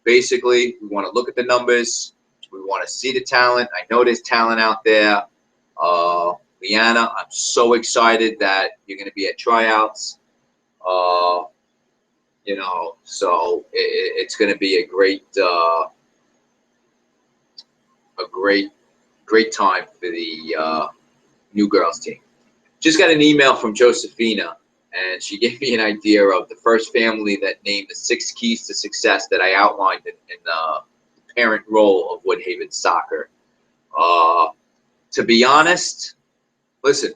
Basically, we want to look at the numbers. We want to see the talent. I know there's talent out there. Leanna, I'm so excited that you're going to be at tryouts. So it's going to be a great time for the new girls team. Just got an email from Josephina, and she gave me an idea of the first family that named the 6 keys to success that I outlined in the parent role of Woodhaven soccer. To be honest, listen,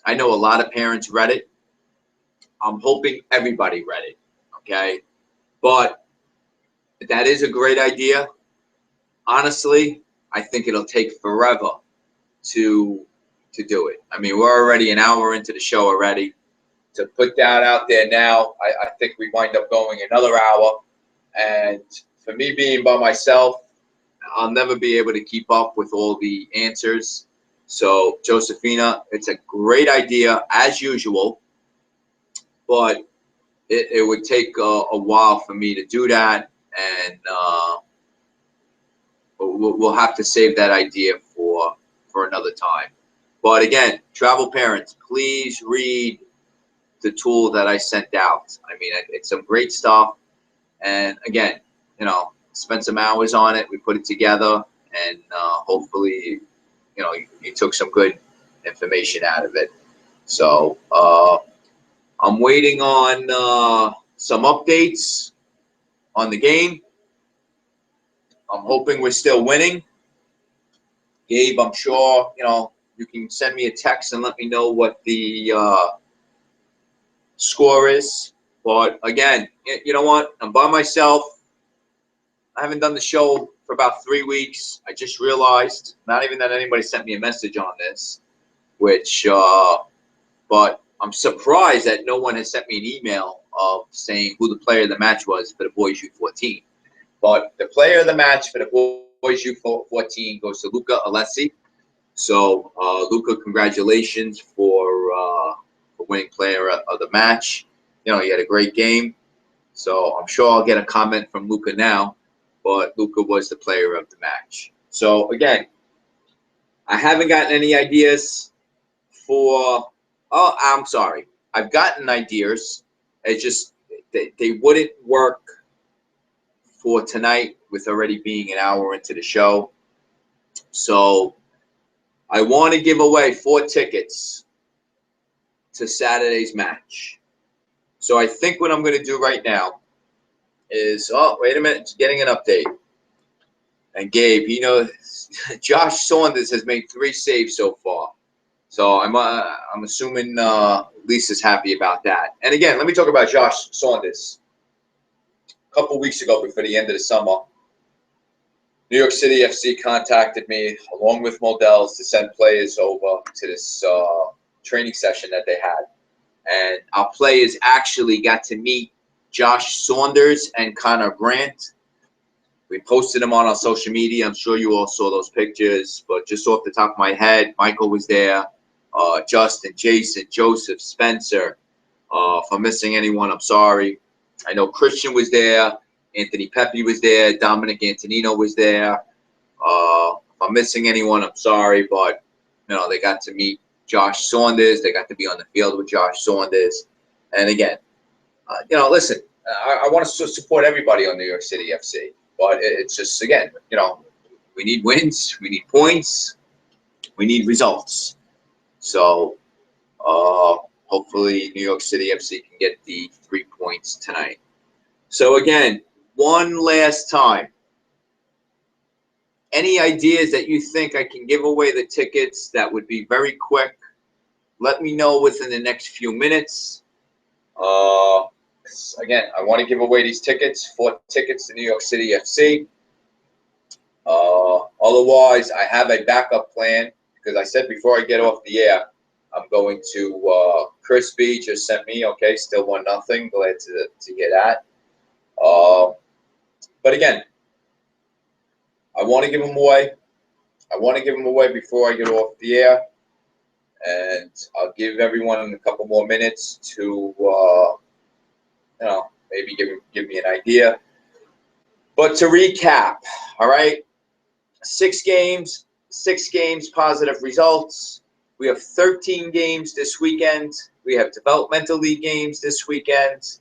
I know a lot of parents read it. I'm hoping everybody read it, okay? But that is a great idea. Honestly, I think it'll take forever to do it. I mean, we're already an hour into the show already. To put that out there now, I think we wind up going another hour. And for me being by myself, I'll never be able to keep up with all the answers. So, Josephina, it's a great idea as usual, but it would take a while for me to do that, and we'll have to save that idea for another time. But again, travel parents, please read the tool that I sent out. I mean, it's some great stuff. And again, spent some hours on it. We put it together, and hopefully, you took some good information out of it. So I'm waiting on some updates on the game. I'm hoping we're still winning. Gabe, I'm sure, you can send me a text and let me know what the score is. But again, you know what? I'm by myself. I haven't done the show for about 3 weeks. I just realized, not even that anybody sent me a message on this, but I'm surprised that no one has sent me an email of saying who the player of the match was for the boys U14. But the player of the match for the boys U14 goes to Luca Alessi. So, Luca, congratulations for winning player of the match. He had a great game. So I'm sure I'll get a comment from Luca now. But Luca was the player of the match. So, again, I haven't gotten any ideas for – oh, I'm sorry. I've gotten ideas. It's just they wouldn't work for tonight with already being an hour into the show. So I want to give away 4 tickets to Saturday's match. So I think what I'm going to do right now is – oh, wait a minute. It's getting an update. And Gabe, Josh Saunders has made 3 saves so far. So I'm assuming Lisa's happy about that. And again, let me talk about Josh Saunders. A couple weeks ago, before the end of the summer, New York City FC contacted me, along with Models, to send players over to this training session that they had. And our players actually got to meet Josh Saunders and Connor Grant. We posted them on our social media. I'm sure you all saw those pictures. But just off the top of my head, Michael was there. Justin, Jason, Joseph, Spencer. If I'm missing anyone, I'm sorry. I know Christian was there. Anthony Pepe was there. Dominic Antonino was there. If I'm missing anyone, I'm sorry. But, they got to meet Josh Saunders. They got to be on the field with Josh Saunders. And again, listen, I want to support everybody on New York City FC. But it's just, again, we need wins. We need points. We need results. So hopefully New York City FC can get the 3 points tonight. So again, one last time. Any ideas that you think I can give away the tickets that would be very quick, let me know within the next few minutes. Again, I want to give away these tickets, 4 tickets to New York City FC. Otherwise, I have a backup plan because I said before I get off the air, I'm going to Chris B just sent me, okay, still 1-0. Glad to hear that. But again, I want to give them away. I want to give them away before I get off the air. And I'll give everyone a couple more minutes to, maybe give me an idea. But to recap, all right, 6 games, positive results. We have 13 games this weekend. We have developmental league games this weekend.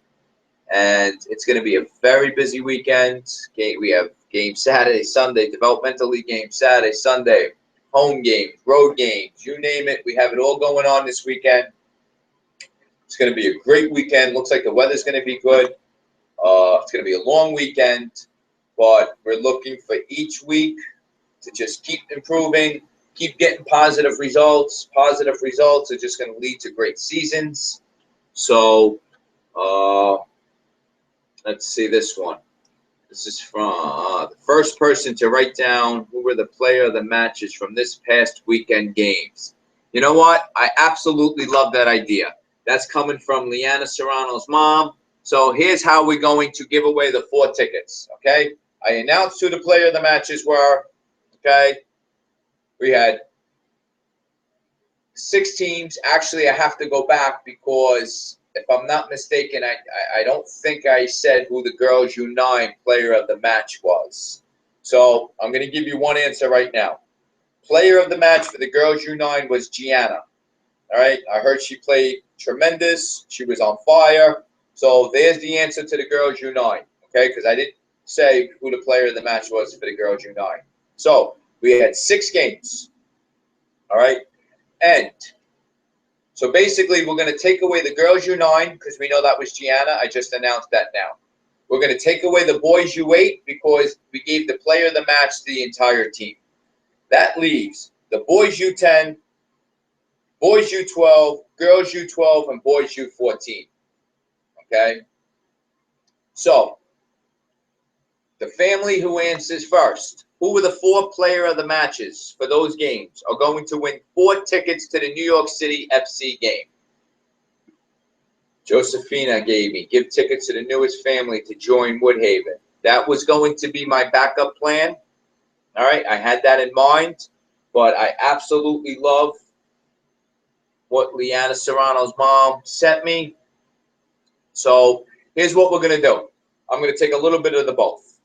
And it's going to be a very busy weekend. We have games Saturday, Sunday, developmental league games Saturday, Sunday, home games, road games, you name it. We have it all going on this weekend. It's going to be a great weekend. Looks like the weather's going to be good. It's going to be a long weekend, but we're looking for each week to just keep improving, keep getting positive results. Positive results are just going to lead to great seasons. So let's see this one. This is from the first person to write down who were the player of the matches from this past weekend games. You know what? I absolutely love that idea. That's coming from Liana Serrano's mom. So here's how we're going to give away the 4 tickets, okay? I announced who the player of the matches were, okay? We had 6 teams. Actually, I have to go back because if I'm not mistaken, I don't think I said who the Girls U9 player of the match was. So I'm going to give you one answer right now. Player of the match for the Girls U9 was Gianna. All right, I heard she played tremendous. She was on fire. So there's the answer to the Girls U9, okay, because I didn't say who the player of the match was for the Girls U9. So we had 6 games, all right, and so basically we're going to take away the Girls U9 because we know that was Gianna. I just announced that now. We're going to take away the Boys U8 because we gave the player of the match to the entire team. That leaves the Boys U10, Boys U12, Girls U12, and Boys U14. Okay? So, the family who answers first, who were the 4 player of the matches for those games, are going to win 4 tickets to the New York City FC game. Josephina gave me, give tickets to the newest family to join Woodhaven. That was going to be my backup plan. All right, I had that in mind, but I absolutely love what Liana Serrano's mom sent me. So here's what we're going to do. I'm going to take a little bit of the both.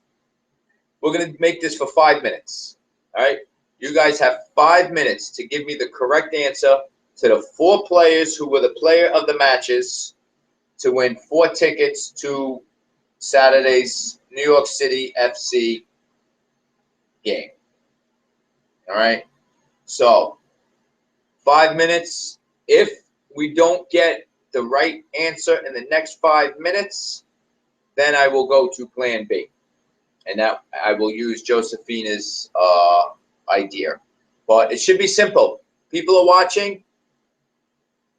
We're going to make this for 5 minutes. All right? You guys have 5 minutes to give me the correct answer to the 4 players who were the player of the matches to win 4 tickets to Saturday's New York City FC game. All right? So 5 minutes. If we don't get the right answer in the next 5 minutes, then I will go to plan B. And that I will use Josephina's idea. But it should be simple. People are watching.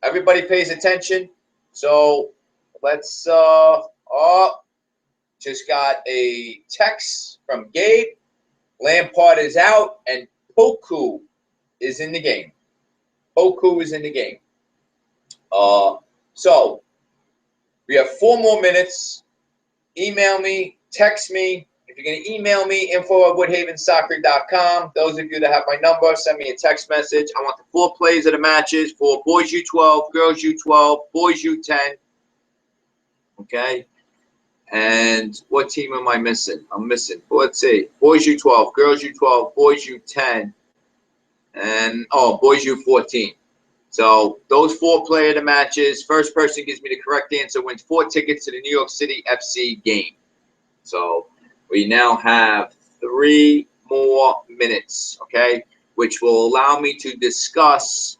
Everybody pays attention. So let's, just got a text from Gabe. Lampard is out and Poku is in the game. Poku is in the game. So we have 4 more minutes. Email me, text me. If you're going to email me, info@woodhavensoccer.com. Those of you that have my number, send me a text message. I want the 4 plays of the matches for Boys U12, Girls U12, Boys U10. Okay? And what team am I missing? I'm missing, let's see, Boys U12, Girls U12, Boys U10. And, oh, Boys U14. So those 4 player of the matches. First person gives me the correct answer wins 4 tickets to the New York City FC game. So we now have 3 more minutes, okay, which will allow me to discuss.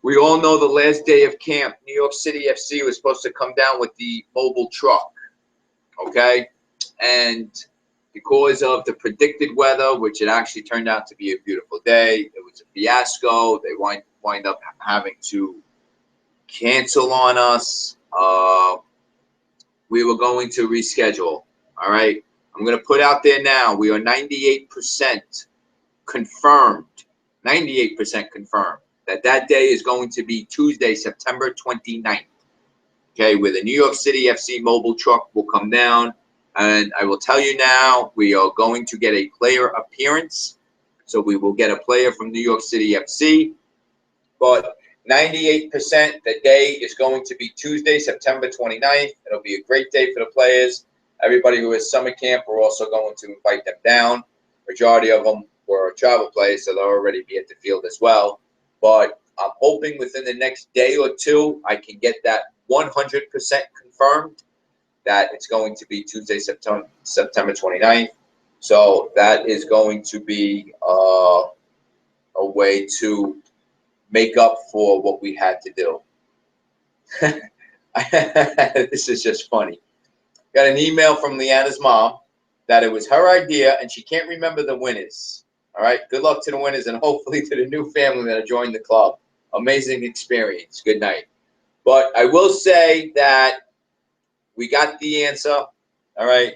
We all know the last day of camp, New York City FC was supposed to come down with the mobile truck, okay? And because of the predicted weather, which it actually turned out to be a beautiful day, it was a fiasco. They wind up having to cancel on us. We were going to reschedule, all right? I'm going to put out there now, we are 98% confirmed, 98% confirmed that day is going to be Tuesday, September 29th, okay, where the New York City FC mobile truck will come down. And I will tell you now, we are going to get a player appearance. So we will get a player from New York City FC. But 98% the day is going to be Tuesday, September 29th. It'll be a great day for the players. Everybody who is summer camp, we're also going to invite them down. Majority of them were travel players, so they'll already be at the field as well. But I'm hoping within the next day or 2, I can get that 100% confirmed that it's going to be Tuesday, September 29th. So that is going to be a way to make up for what we had to do. This is just funny. Got an email from Leanna's mom that it was her idea and she can't remember the winners. All right, good luck to the winners and hopefully to the new family that joined the club. Amazing experience. Good night. But I will say that we got the answer. All right.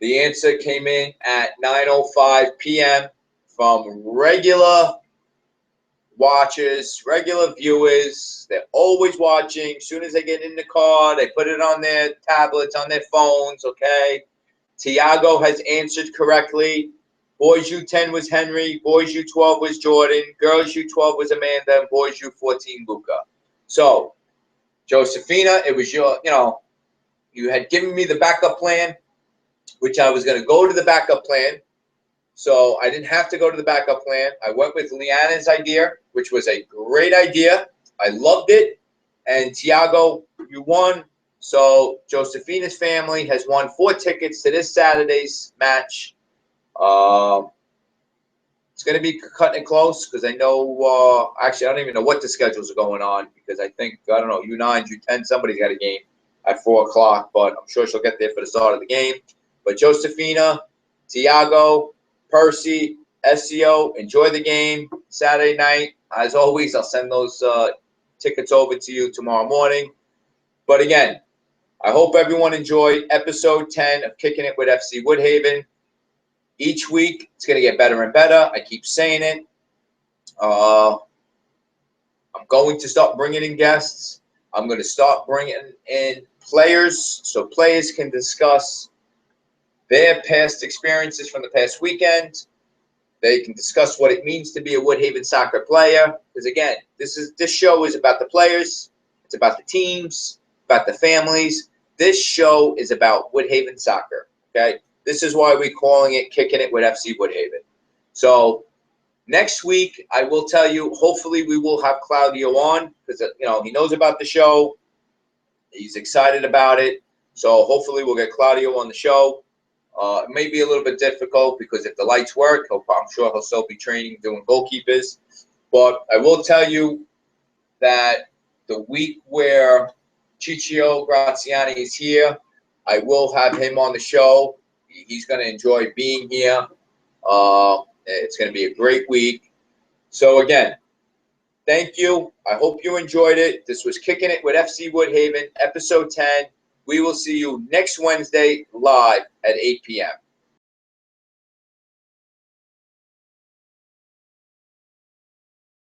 The answer came in at 9:05 p.m. from regular watchers, regular viewers. They're always watching. As soon as they get in the car, they put it on their tablets, on their phones, okay? Tiago has answered correctly. Boys U10 was Henry. Boys U12 was Jordan. Girls U12 was Amanda. And boys U14, Luca. So, Josephina, it was your, you had given me the backup plan, which I was going to go to the backup plan. So I didn't have to go to the backup plan. I went with Leanna's idea, which was a great idea. I loved it. And Tiago, you won. So Josephina's family has won 4 tickets to this Saturday's match. It's going to be cutting it close because I know, actually, I don't even know what the schedules are going on because I think, I don't know, U9, U10, somebody's got a game at 4 o'clock, but I'm sure she'll get there for the start of the game. But Josephina, Tiago, Percy, SEO, enjoy the game Saturday night. As always, I'll send those tickets over to you tomorrow morning. But again, I hope everyone enjoyed episode 10 of Kicking It with FC Woodhaven. Each week, it's going to get better and better. I keep saying it. I'm going to start bringing in guests. I'm going to start bringing in players so players can discuss their past experiences from the past weekend. They can discuss what it means to be a Woodhaven soccer player. Because again, this show is about the players. It's about the teams, about the families. This show is about Woodhaven soccer. Okay, this is why we're calling it Kicking It with FC Woodhaven. So next week, I will tell you. Hopefully, we will have Claudio on because he knows about the show. He's excited about it. So hopefully, we'll get Claudio on the show. It may be a little bit difficult because if the lights work, I'm sure he'll still be training, doing goalkeepers. But I will tell you that the week where Ciccio Graziani is here, I will have him on the show. He's going to enjoy being here. It's going to be a great week. So, again, thank you. I hope you enjoyed it. This was Kicking It with FC Woodhaven, episode 10. We will see you next Wednesday live at 8 p.m.